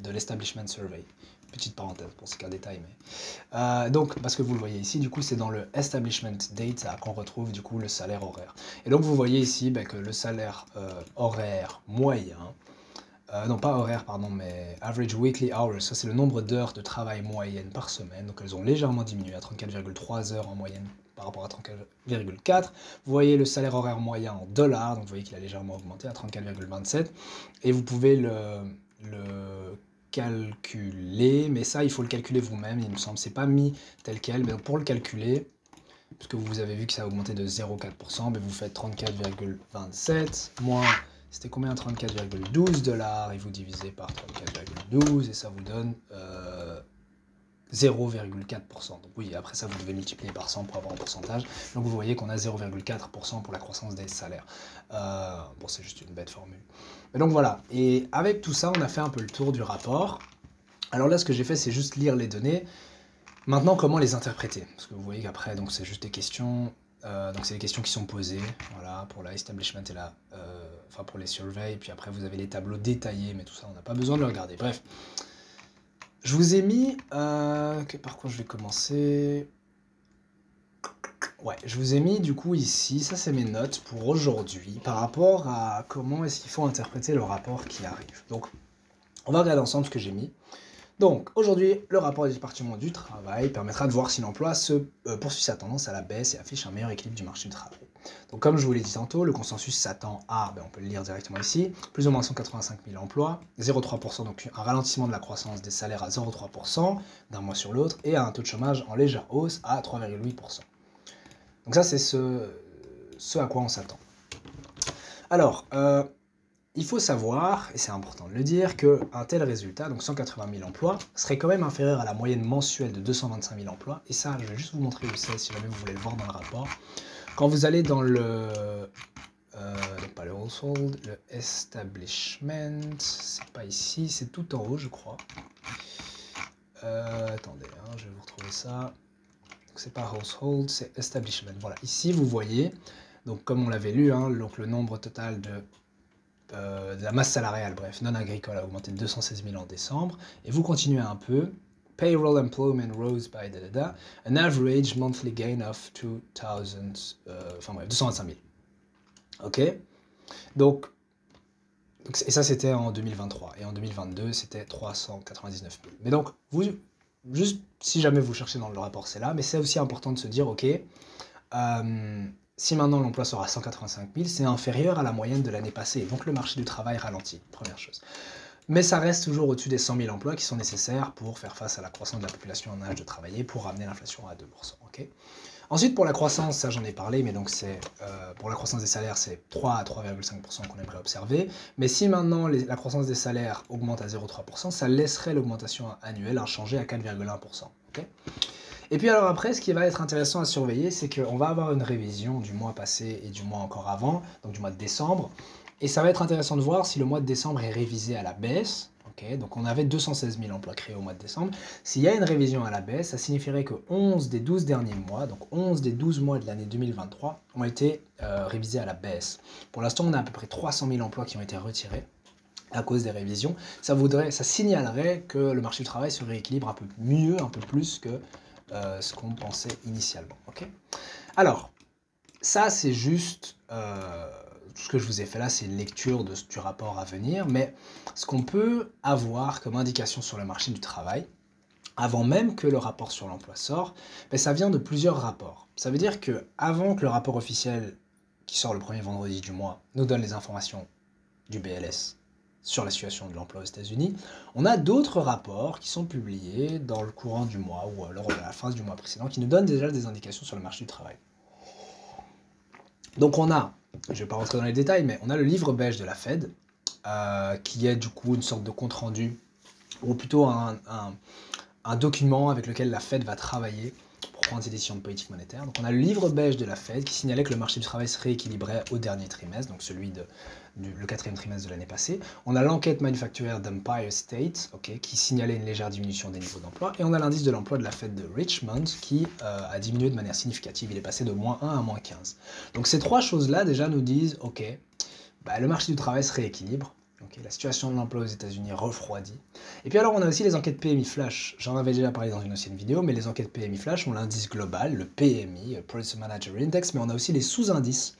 de l'Establishment Survey. Petite parenthèse, pour c'est qu'un détail, mais... donc, parce que vous le voyez ici, du coup c'est dans le Establishment Data qu'on retrouve du coup le salaire horaire. Et donc vous voyez ici que le salaire horaire moyen, non pas horaire, pardon, mais average weekly hours, ça c'est le nombre d'heures de travail moyenne par semaine, donc elles ont légèrement diminué à 34,3 heures en moyenne par rapport à 34,4. Vous voyez le salaire horaire moyen en dollars, donc vous voyez qu'il a légèrement augmenté à 34,27, et vous pouvez le calculer, mais ça, il faut le calculer vous-même, il me semble. C'est pas mis tel quel, mais donc pour le calculer, puisque vous avez vu que ça a augmenté de 0,4%, mais vous faites 34,27 moins, c'était combien 34,12 $, et vous divisez par 34,12, et ça vous donne 0,4%. Donc oui, après ça, vous devez multiplier par 100 pour avoir un pourcentage. Donc vous voyez qu'on a 0,4% pour la croissance des salaires. Bon, c'est juste une bête formule. Mais donc voilà, et avec tout ça, on a fait un peu le tour du rapport. Alors là, ce que j'ai fait, c'est juste lire les données. Maintenant, comment les interpréter? Parce que vous voyez qu'après, donc c'est juste des questions. Donc c'est des questions qui sont posées, voilà, pour la establishment et la, enfin pour les surveys. Et puis après, vous avez les tableaux détaillés, mais tout ça, on n'a pas besoin de le regarder. Bref. Je vous ai mis... par quoi je vais commencer? Ouais, je vous ai mis du coup ici, ça c'est mes notes pour aujourd'hui, par rapport à comment est-ce qu'il faut interpréter le rapport qui arrive. Donc, on va regarder ensemble ce que j'ai mis. Donc, aujourd'hui, le rapport du département du travail permettra de voir si l'emploi se poursuit sa tendance à la baisse et affiche un meilleur équilibre du marché du travail. Donc, comme je vous l'ai dit tantôt, le consensus s'attend à, on peut le lire directement ici, plus ou moins 185 000 emplois, 0,3%, donc un ralentissement de la croissance des salaires à 0,3% d'un mois sur l'autre, et à un taux de chômage en légère hausse à 3,8%. Donc ça, c'est ce à quoi on s'attend. Alors, il faut savoir, et c'est important de le dire, qu'un tel résultat, donc 180 000 emplois, serait quand même inférieur à la moyenne mensuelle de 225 000 emplois. Et ça, je vais juste vous montrer où c'est, si jamais vous voulez le voir dans le rapport. Quand vous allez dans le... pas le household, le establishment, c'est pas ici, c'est tout en haut, je crois. Attendez, je vais vous retrouver ça. C'est pas household, c'est establishment. Voilà, ici, vous voyez, donc comme on l'avait lu, donc le nombre total de la masse salariale, bref, non agricole a augmenté de 216 000 en décembre, et vous continuez un peu, payroll employment rose by an average monthly gain of 225 000. Ok? Donc, et ça c'était en 2023, et en 2022 c'était 399 000. Mais donc, juste si jamais vous cherchez dans le rapport, c'est là, mais c'est aussi important de se dire, ok, si maintenant l'emploi sera à 185 000, c'est inférieur à la moyenne de l'année passée. Donc le marché du travail ralentit, première chose. Mais ça reste toujours au-dessus des 100 000 emplois qui sont nécessaires pour faire face à la croissance de la population en âge de travailler, pour ramener l'inflation à 2%. Okay. Ensuite, pour la croissance, ça j'en ai parlé, mais donc c'est pour la croissance des salaires, c'est 3 à 3,5% qu'on aimerait observer. Mais si maintenant la croissance des salaires augmente à 0,3%, ça laisserait l'augmentation annuelle inchangée à 4,1%. Okay. Et puis alors après, ce qui va être intéressant à surveiller, c'est qu'on va avoir une révision du mois passé et du mois encore avant, donc du mois de décembre. Et ça va être intéressant de voir si le mois de décembre est révisé à la baisse. Okay, donc on avait 216 000 emplois créés au mois de décembre. S'il y a une révision à la baisse, ça signifierait que 11 des 12 derniers mois, donc 11 des 12 mois de l'année 2023, ont été révisés à la baisse. Pour l'instant, on a à peu près 300 000 emplois qui ont été retirés à cause des révisions. Ça signalerait que le marché du travail se rééquilibre un peu mieux, un peu plus que ce qu'on pensait initialement. Okay, alors, ça c'est juste... tout ce que je vous ai fait là, c'est une lecture du rapport à venir, mais ce qu'on peut avoir comme indication sur le marché du travail, avant même que le rapport sur l'emploi sorte, ça vient de plusieurs rapports. Ça veut dire que avant que le rapport officiel, qui sort le premier vendredi du mois, nous donne les informations du BLS sur la situation de l'emploi aux États-Unis, on a d'autres rapports qui sont publiés dans le courant du mois ou alors à la fin du mois précédent qui nous donnent déjà des indications sur le marché du travail. Donc on a, je ne vais pas rentrer dans les détails, mais on a le livre beige de la Fed, qui est du coup une sorte de compte-rendu, ou plutôt un document avec lequel la Fed va travailler pour prendre ses décisions de politique monétaire. Donc on a le livre beige de la Fed qui signalait que le marché du travail se rééquilibrait au dernier trimestre, donc celui le quatrième trimestre de l'année passée. On a l'enquête manufacturière d'Empire State, qui signalait une légère diminution des niveaux d'emploi. Et on a l'indice de l'emploi de la Fed de Richmond qui a diminué de manière significative. Il est passé de -1 à -15. Donc ces trois choses-là déjà nous disent, ok, le marché du travail se rééquilibre. Okay, la situation de l'emploi aux États-Unis refroidit. Et puis alors on a aussi les enquêtes PMI Flash. J'en avais déjà parlé dans une ancienne vidéo, mais les enquêtes PMI Flash ont l'indice global, le PMI, Producer Manager Index, mais on a aussi les sous-indices.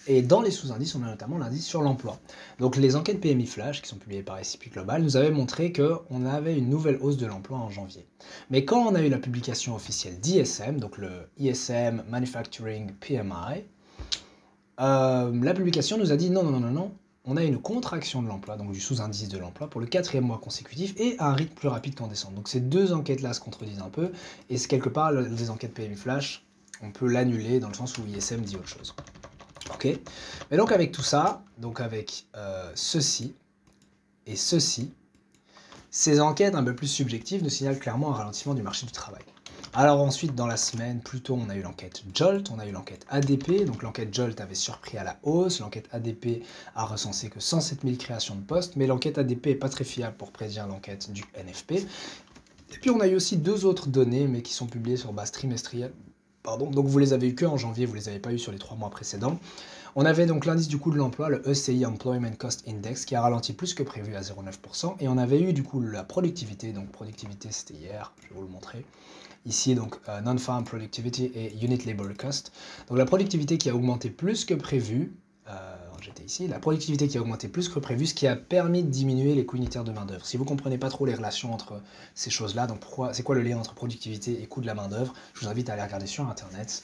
Et dans les sous-indices, on a notamment l'indice sur l'emploi. Donc les enquêtes PMI Flash, qui sont publiées par S&P Global, nous avaient montré qu'on avait une nouvelle hausse de l'emploi en janvier. Mais quand on a eu la publication officielle d'ISM, donc le ISM Manufacturing PMI, la publication nous a dit non, on a une contraction de l'emploi, donc du sous-indice de l'emploi, pour le 4e mois consécutif et à un rythme plus rapide qu'en décembre. Donc ces deux enquêtes-là se contredisent un peu, et c'est quelque part, les enquêtes PMI Flash, on peut l'annuler dans le sens où ISM dit autre chose. Ok. Mais donc avec tout ça, donc avec ceci et ceci, ces enquêtes un peu plus subjectives nous signalent clairement un ralentissement du marché du travail. Alors ensuite, dans la semaine, plus tôt, on a eu l'enquête JOLT, on a eu l'enquête ADP. Donc l'enquête JOLT avait surpris à la hausse, l'enquête ADP a recensé que 107 000 créations de postes, mais l'enquête ADP n'est pas très fiable pour prédire l'enquête du NFP. Et puis on a eu aussi deux autres données, mais qui sont publiées sur base trimestrielle. Pardon, donc vous les avez eu que en janvier, vous les avez pas eu sur les 3 mois précédents. On avait donc l'indice du coût de l'emploi, le ECI Employment Cost Index, qui a ralenti plus que prévu à 0,9%. Et on avait eu du coup la productivité, donc productivité c'était hier, je vais vous le montrer. Ici, donc Non-Farm Productivity et Unit Labor Cost. Donc la productivité qui a augmenté plus que prévu, j'étais ici, la productivité qui a augmenté plus que prévu, ce qui a permis de diminuer les coûts unitaires de main-d'œuvre. Si vous ne comprenez pas trop les relations entre ces choses-là, donc c'est quoi le lien entre productivité et coût de la main-d'œuvre, je vous invite à aller regarder sur Internet.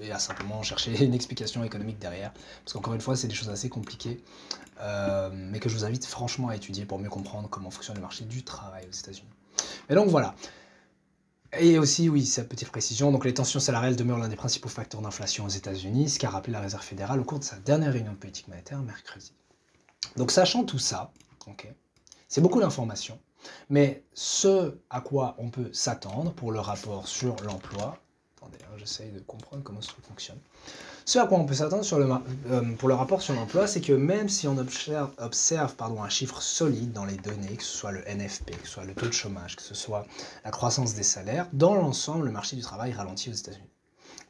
Et à simplement chercher une explication économique derrière. Parce qu'encore une fois, c'est des choses assez compliquées, mais que je vous invite franchement à étudier pour mieux comprendre comment fonctionne le marché du travail aux États-Unis. Et donc voilà. Et aussi, oui, cette petite précision, donc les tensions salariales demeurent l'un des principaux facteurs d'inflation aux États-Unis, ce qu'a rappelé la Réserve fédérale au cours de sa dernière réunion de politique monétaire mercredi. Donc sachant tout ça, okay, c'est beaucoup d'informations, mais ce à quoi on peut s'attendre pour le rapport sur l'emploi, attendez, hein, j'essaye de comprendre comment ce truc fonctionne. Ce à quoi on peut s'attendre pour le rapport sur l'emploi, c'est que même si on observe un chiffre solide dans les données, que ce soit le NFP, que ce soit le taux de chômage, que ce soit la croissance des salaires, dans l'ensemble, le marché du travail ralentit aux États-Unis.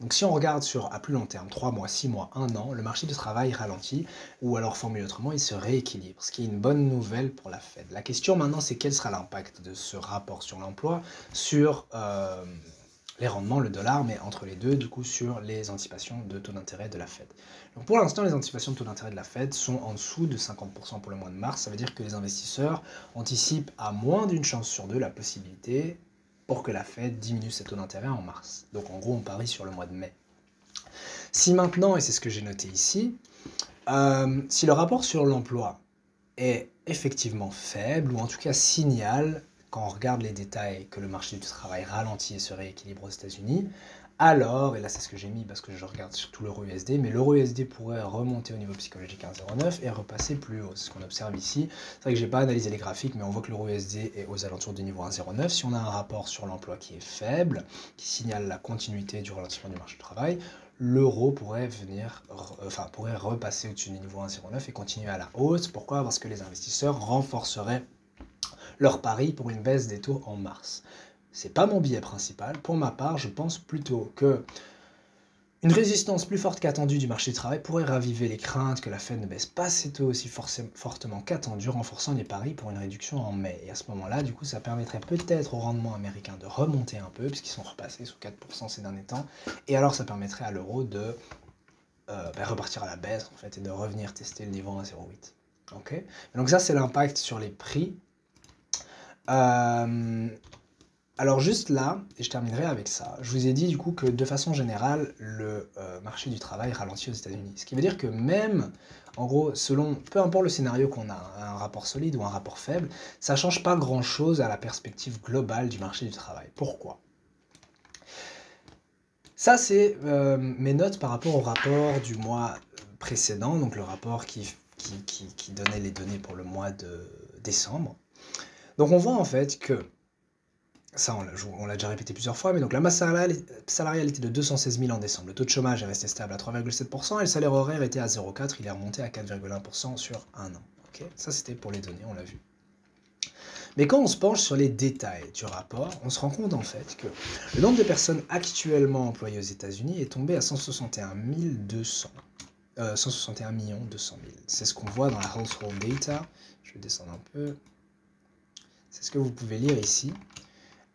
Donc si on regarde à plus long terme, 3 mois, 6 mois, 1 an, le marché du travail ralentit, ou alors formulé autrement, il se rééquilibre, ce qui est une bonne nouvelle pour la Fed. La question maintenant, c'est quel sera l'impact de ce rapport sur l'emploi sur les rendements, le dollar, mais entre les deux, du coup, sur les anticipations de taux d'intérêt de la Fed. Donc pour l'instant, les anticipations de taux d'intérêt de la Fed sont en dessous de 50% pour le mois de mars. Ça veut dire que les investisseurs anticipent à moins d'une chance sur deux la possibilité pour que la Fed diminue ses taux d'intérêt en mars. Donc en gros, on parie sur le mois de mai. Si maintenant, et c'est ce que j'ai noté ici, si le rapport sur l'emploi est effectivement faible, ou en tout cas signale, quand on regarde les détails, que le marché du travail ralentit et se rééquilibre aux États-Unis, alors, et là c'est ce que j'ai mis parce que je regarde surtout l'euro USD, mais l'euro USD pourrait remonter au niveau psychologique à 1,09 et repasser plus haut. C'est ce qu'on observe ici. C'est vrai que je n'ai pas analysé les graphiques, mais on voit que l'euro USD est aux alentours du niveau 1,09. Si on a un rapport sur l'emploi qui est faible, qui signale la continuité du ralentissement du marché du travail, l'euro pourrait pourrait repasser au-dessus du niveau 1,09 et continuer à la hausse. Pourquoi? Parce que les investisseurs renforceraient leur pari pour une baisse des taux en mars. C'est pas mon biais principal. Pour ma part, je pense plutôt que une résistance plus forte qu'attendue du marché du travail pourrait raviver les craintes que la Fed ne baisse pas ses taux aussi fortement qu'attendu, renforçant les paris pour une réduction en mai. Et à ce moment-là, du coup, ça permettrait peut-être au rendement américain de remonter un peu, puisqu'ils sont repassés sous 4% ces derniers temps. Et alors, ça permettrait à l'euro de repartir à la baisse, en fait, et de revenir tester le niveau 1,08. Okay. Donc ça, c'est l'impact sur les prix. Alors juste là, et je terminerai avec ça, je vous ai dit du coup que de façon générale, le marché du travail ralentit aux États-Unis. Ce qui veut dire que même, en gros, peu importe le scénario qu'on a, un rapport solide ou un rapport faible, ça ne change pas grand-chose à la perspective globale du marché du travail. Pourquoi? Ça, c'est mes notes par rapport au rapport du mois précédent, donc le rapport qui donnait les données pour le mois de décembre. Donc on voit en fait que, ça on l'a déjà répété plusieurs fois, mais donc la masse salariale était de 216 000 en décembre. Le taux de chômage est resté stable à 3,7% et le salaire horaire était à 0,4, il est remonté à 4,1% sur un an. Okay, ça c'était pour les données, on l'a vu. Mais quand on se penche sur les détails du rapport, on se rend compte en fait que le nombre de personnes actuellement employées aux États-Unis est tombé à 161 200. 161 200 000. C'est ce qu'on voit dans la Household Data. Je vais descendre un peu. C'est ce que vous pouvez lire ici.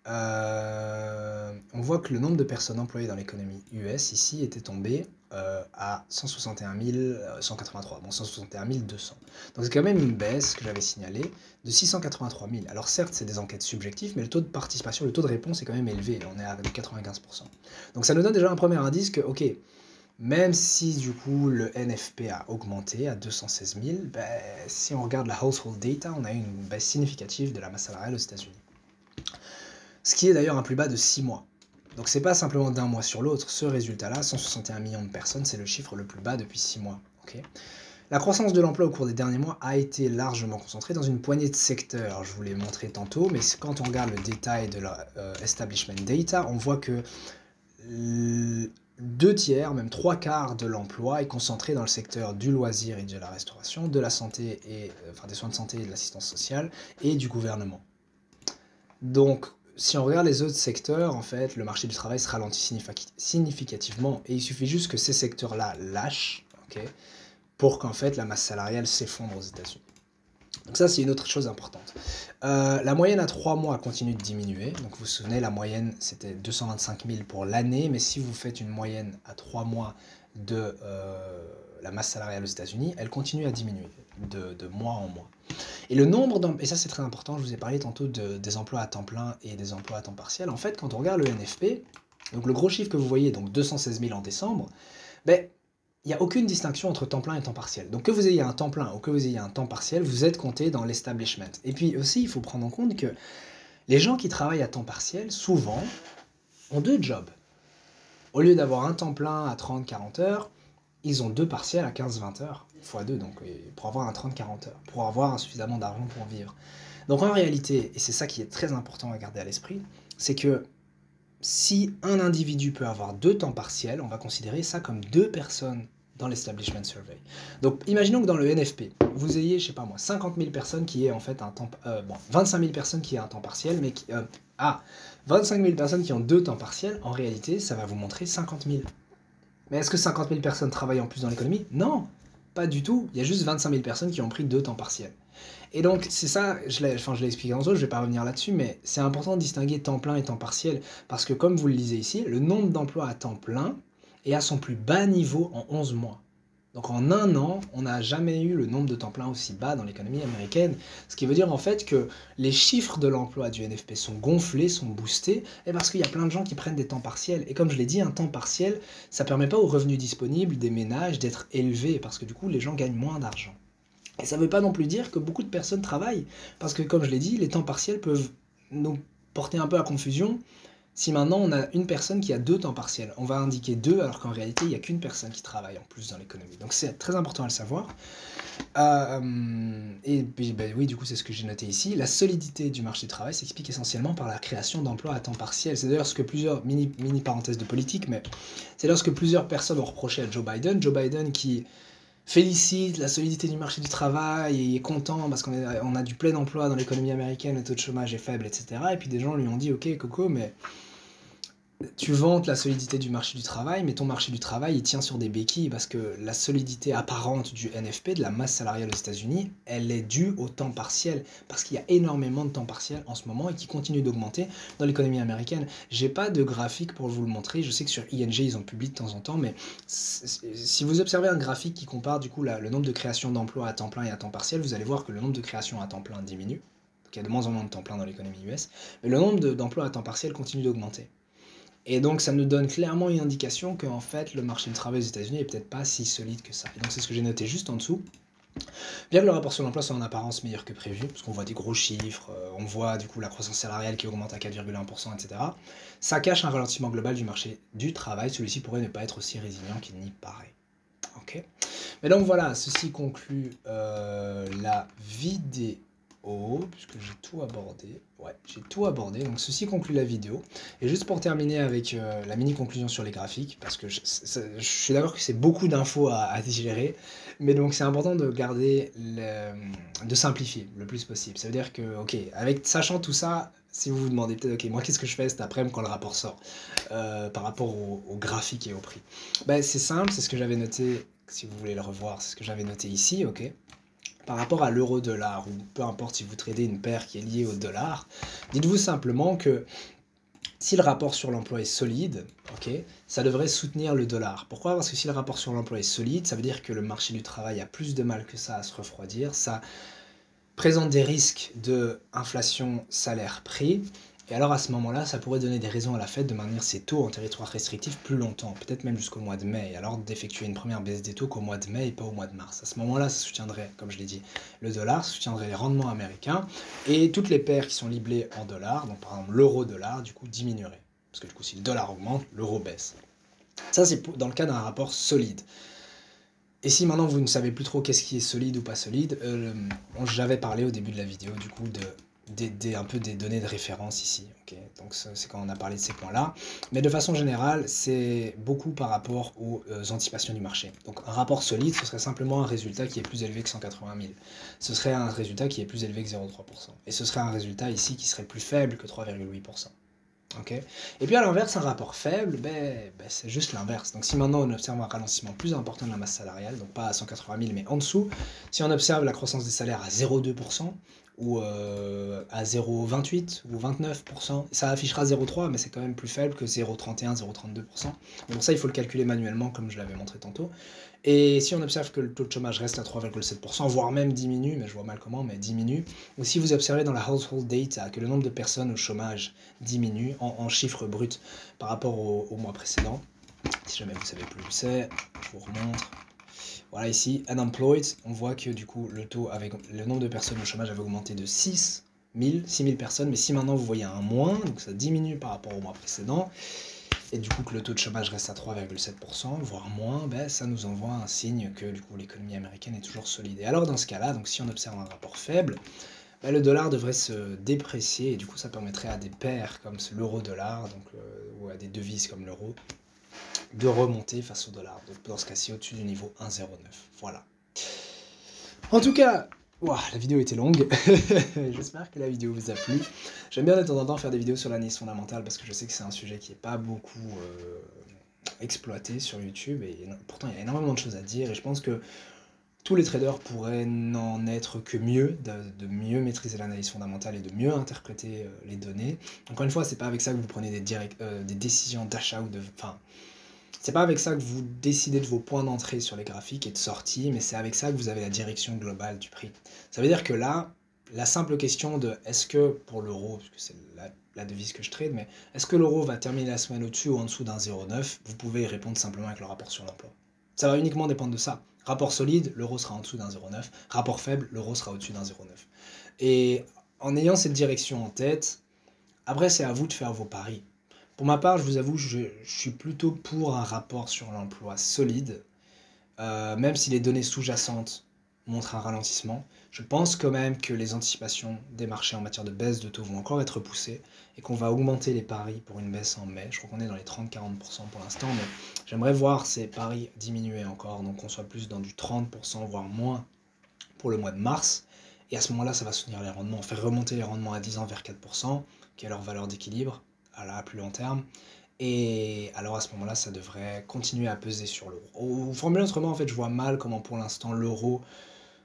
On voit que le nombre de personnes employées dans l'économie US ici était tombé à 161 183, bon 161 200. Donc c'est quand même une baisse que j'avais signalée de 683 000. Alors certes c'est des enquêtes subjectives, mais le taux de participation, le taux de réponse est quand même élevé, on est à 95%. Donc ça nous donne déjà un premier indice que, ok, Même si du coup le NFP a augmenté à 216 000, ben, si on regarde la household data, on a eu une baisse significative de la masse salariale aux États-Unis. Ce qui est d'ailleurs un plus bas de 6 mois. Donc c'est pas simplement d'un mois sur l'autre, ce résultat-là, 161 millions de personnes, c'est le chiffre le plus bas depuis 6 mois. Okay, la croissance de l'emploi au cours des derniers mois a été largement concentrée dans une poignée de secteurs. Je vous l'ai montré tantôt, mais quand on regarde le détail de la establishment data, on voit que 2/3, même 3/4 de l'emploi est concentré dans le secteur du loisir et de la restauration, de la santé et des soins de santé et de l'assistance sociale et du gouvernement. Donc, si on regarde les autres secteurs, en fait, le marché du travail se ralentit significativement et il suffit juste que ces secteurs-là lâchent, okay, pour qu'en fait la masse salariale s'effondre aux États-Unis. Donc ça, c'est une autre chose importante. La moyenne à 3 mois continue de diminuer. Donc vous vous souvenez, la moyenne, c'était 225 000 pour l'année. Mais si vous faites une moyenne à 3 mois de la masse salariale aux États-Unis, elle continue à diminuer de mois en mois. Et le nombre d'emplois, et ça c'est très important, je vous ai parlé tantôt des emplois à temps plein et des emplois à temps partiel. En fait, quand on regarde le NFP, donc le gros chiffre que vous voyez, donc 216 000 en décembre, ben, il n'y a aucune distinction entre temps plein et temps partiel. Donc que vous ayez un temps plein ou que vous ayez un temps partiel, vous êtes compté dans l'establishment. Et puis aussi, il faut prendre en compte que les gens qui travaillent à temps partiel, souvent, ont 2 jobs. Au lieu d'avoir un temps plein à 30-40 heures, ils ont 2 partiels à 15-20 heures, x 2, donc pour avoir un 30-40 heures, pour avoir suffisamment d'argent pour vivre. Donc en réalité, et c'est ça qui est très important à garder à l'esprit, c'est que si un individu peut avoir 2 temps partiels, on va considérer ça comme 2 personnes dans l'Establishment Survey. Donc, imaginons que dans le NFP, vous ayez, je sais pas moi, 50 000 personnes qui aient en fait un temps... 25 000 personnes qui aient un temps partiel, mais 25 000 personnes qui ont 2 temps partiels, en réalité, ça va vous montrer 50 000. Mais est-ce que 50 000 personnes travaillent en plus dans l'économie? Non, pas du tout. Il y a juste 25 000 personnes qui ont pris 2 temps partiels. Et donc, c'est ça, je l'ai expliqué en soi, je ne vais pas revenir là-dessus, mais c'est important de distinguer temps plein et temps partiel, parce que comme vous le lisez ici, le nombre d'emplois à temps plein est à son plus bas niveau en 11 mois. Donc en un an, on n'a jamais eu le nombre de temps plein aussi bas dans l'économie américaine, ce qui veut dire en fait que les chiffres de l'emploi du NFP sont gonflés, sont boostés, et parce qu'il y a plein de gens qui prennent des temps partiels. Et comme je l'ai dit, un temps partiel, ça ne permet pas aux revenus disponibles des ménages d'être élevés, parce que du coup, les gens gagnent moins d'argent. Et ça ne veut pas non plus dire que beaucoup de personnes travaillent, parce que comme je l'ai dit, les temps partiels peuvent nous porter un peu à confusion. Si maintenant on a une personne qui a 2 temps partiels, on va indiquer 2 alors qu'en réalité il n'y a qu'une personne qui travaille en plus dans l'économie. Donc c'est très important à le savoir. Et puis, ben oui, du coup c'est ce que j'ai noté ici. La solidité du marché du travail s'explique essentiellement par la création d'emplois à temps partiel. C'est d'ailleurs ce que plusieurs, mini parenthèses de politique, mais c'est d'ailleurs ce que plusieurs personnes ont reproché à Joe Biden. Joe Biden qui félicite la solidité du marché du travail et est content parce qu'on a du plein emploi dans l'économie américaine, le taux de chômage est faible, etc. Et puis des gens lui ont dit, ok Coco, mais tu vantes la solidité du marché du travail, mais ton marché du travail, il tient sur des béquilles parce que la solidité apparente du NFP, de la masse salariale aux États-Unis, elle est due au temps partiel, parce qu'il y a énormément de temps partiel en ce moment et qui continue d'augmenter dans l'économie américaine. J'ai pas de graphique pour vous le montrer, je sais que sur ING, ils en publient de temps en temps, mais si vous observez un graphique qui compare du coup le nombre de créations d'emplois à temps plein et à temps partiel, vous allez voir que le nombre de créations à temps plein diminue, donc il y a de moins en moins de temps plein dans l'économie US, mais le nombre d'emplois à temps partiel continue d'augmenter. Et donc ça nous donne clairement une indication qu'en fait le marché du travail aux États-Unis est peut-être pas si solide que ça. Et donc c'est ce que j'ai noté juste en dessous. Bien que le rapport sur l'emploi soit en apparence meilleur que prévu, parce qu'on voit des gros chiffres, on voit du coup la croissance salariale qui augmente à 4,1%, etc. Ça cache un ralentissement global du marché du travail. Celui-ci pourrait ne pas être aussi résilient qu'il n'y paraît. Ok. Mais donc voilà, ceci conclut la vidéo. Puisque j'ai tout abordé. Ouais, j'ai tout abordé. Donc ceci conclut la vidéo. Et juste pour terminer avec la mini conclusion sur les graphiques, parce que je suis d'accord que c'est beaucoup d'infos à digérer, mais donc c'est important de garder, de simplifier le plus possible. Ça veut dire que, ok, sachant tout ça, si vous vous demandez peut-être, ok, moi qu'est-ce que je fais cet après-midi quand le rapport sort, par rapport au graphique et au prix, ben, c'est simple, c'est ce que j'avais noté, si vous voulez le revoir, c'est ce que j'avais noté ici, ok. Par rapport à l'euro-dollar, ou peu importe si vous tradez une paire qui est liée au dollar, dites-vous simplement que si le rapport sur l'emploi est solide, okay, ça devrait soutenir le dollar. Pourquoi? Parce que si le rapport sur l'emploi est solide, ça veut dire que le marché du travail a plus de mal que ça à se refroidir, ça présente des risques d'inflation salaire-prix, Et alors à ce moment-là, ça pourrait donner des raisons à la Fed de maintenir ses taux en territoire restrictif plus longtemps, peut-être même jusqu'au mois de mai, et alors d'effectuer une première baisse des taux qu'au mois de mai et pas au mois de mars. À ce moment-là, ça soutiendrait, comme je l'ai dit, le dollar, ça soutiendrait les rendements américains, et toutes les paires qui sont liblées en dollars, donc par exemple l'euro-dollar, du coup diminueraient. Parce que du coup, si le dollar augmente, l'euro baisse. Ça, c'est dans le cas d'un rapport solide. Et si maintenant vous ne savez plus trop qu'est-ce qui est solide ou pas solide, j'avais parlé au début de la vidéo du coup un peu des données de référence ici. Okay, donc c'est quand on a parlé de ces points-là. Mais de façon générale, c'est beaucoup par rapport aux anticipations du marché. Donc un rapport solide, ce serait simplement un résultat qui est plus élevé que 180 000. Ce serait un résultat qui est plus élevé que 0,3%. Et ce serait un résultat ici qui serait plus faible que 3,8%. Okay. Et puis à l'inverse, un rapport faible, c'est juste l'inverse. Donc si maintenant on observe un ralentissement plus important de la masse salariale, donc pas à 180 000 mais en dessous, si on observe la croissance des salaires à 0,2% ou à 0,28 ou 29%, ça affichera 0,3 mais c'est quand même plus faible que 0,31, 0,32%. Donc ça il faut le calculer manuellement comme je l'avais montré tantôt. Et si on observe que le taux de chômage reste à 3,7%, voire même diminue, mais je vois mal comment, mais diminue, ou si vous observez dans la household data que le nombre de personnes au chômage diminue en chiffres bruts par rapport au mois précédent, si jamais vous ne savez plus où c'est, je vous remontre. Voilà ici, unemployed, on voit que du coup le nombre de personnes au chômage avait augmenté de 6 000 personnes, mais si maintenant vous voyez un moins, donc ça diminue par rapport au mois précédent, et du coup que le taux de chômage reste à 3,7%, voire moins, ça nous envoie un signe que du coup l'économie américaine est toujours solide. Et alors dans ce cas-là, donc si on observe un rapport faible, le dollar devrait se déprécier et du coup ça permettrait à des paires comme l'euro-dollar, ou à des devises comme l'euro, de remonter face au dollar. Donc dans ce cas-ci au-dessus du niveau 1,09. Voilà. En tout cas, la vidéo était longue. J'espère que la vidéo vous a plu. J'aime bien de temps en temps faire des vidéos sur l'analyse fondamentale parce que je sais que c'est un sujet qui n'est pas beaucoup exploité sur YouTube et pourtant il y a énormément de choses à dire et je pense que tous les traders pourraient n'en être que mieux, de mieux maîtriser l'analyse fondamentale et de mieux interpréter les données. Encore une fois, c'est pas avec ça que vous prenez des décisions d'achat ou de... Enfin, c'est pas avec ça que vous décidez de vos points d'entrée sur les graphiques et de sortie, mais c'est avec ça que vous avez la direction globale du prix. Ça veut dire que là, la simple question de est-ce que pour l'euro, parce que c'est la devise que je trade, mais est-ce que l'euro va terminer la semaine au-dessus ou en dessous d'un 0,9, vous pouvez y répondre simplement avec le rapport sur l'emploi. Ça va uniquement dépendre de ça. Rapport solide, l'euro sera en dessous d'un 0,9. Rapport faible, l'euro sera au-dessus d'un 0,9. Et en ayant cette direction en tête, après c'est à vous de faire vos paris. Pour ma part, je vous avoue, je suis plutôt pour un rapport sur l'emploi solide, même si les données sous-jacentes montrent un ralentissement. Je pense quand même que les anticipations des marchés en matière de baisse de taux vont encore être poussées et qu'on va augmenter les paris pour une baisse en mai. Je crois qu'on est dans les 30-40% pour l'instant, mais j'aimerais voir ces paris diminuer encore, donc qu'on soit plus dans du 30%, voire moins pour le mois de mars. Et à ce moment-là, ça va soutenir les rendements, faire remonter les rendements à 10 ans vers 4%, qui est leur valeur d'équilibre à plus long terme. Et alors à ce moment-là, ça devrait continuer à peser sur l'euro. Ou formulé autrement, en fait, je vois mal comment pour l'instant l'euro,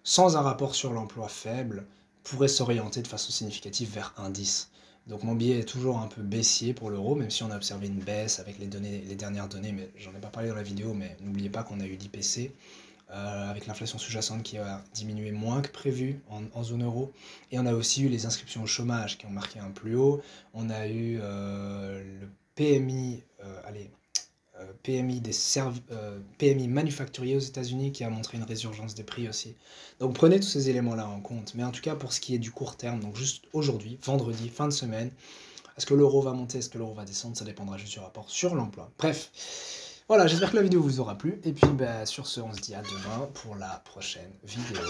sans un rapport sur l'emploi faible, pourrait s'orienter de façon significative vers 1,10. Donc mon billet est toujours un peu baissier pour l'euro, même si on a observé une baisse avec les dernières données, mais j'en ai pas parlé dans la vidéo, mais n'oubliez pas qu'on a eu l'IPC, avec l'inflation sous-jacente qui a diminué moins que prévu en zone euro. Et on a aussi eu les inscriptions au chômage qui ont marqué un plus haut. On a eu le PMI, PMI manufacturier aux États-Unis qui a montré une résurgence des prix aussi. Donc prenez tous ces éléments-là en compte. Mais en tout cas, pour ce qui est du court terme, donc juste aujourd'hui, vendredi, fin de semaine, est-ce que l'euro va monter, est-ce que l'euro va descendre, ça dépendra juste du rapport sur l'emploi. Bref, voilà, j'espère que la vidéo vous aura plu. Et puis sur ce, on se dit à demain pour la prochaine vidéo.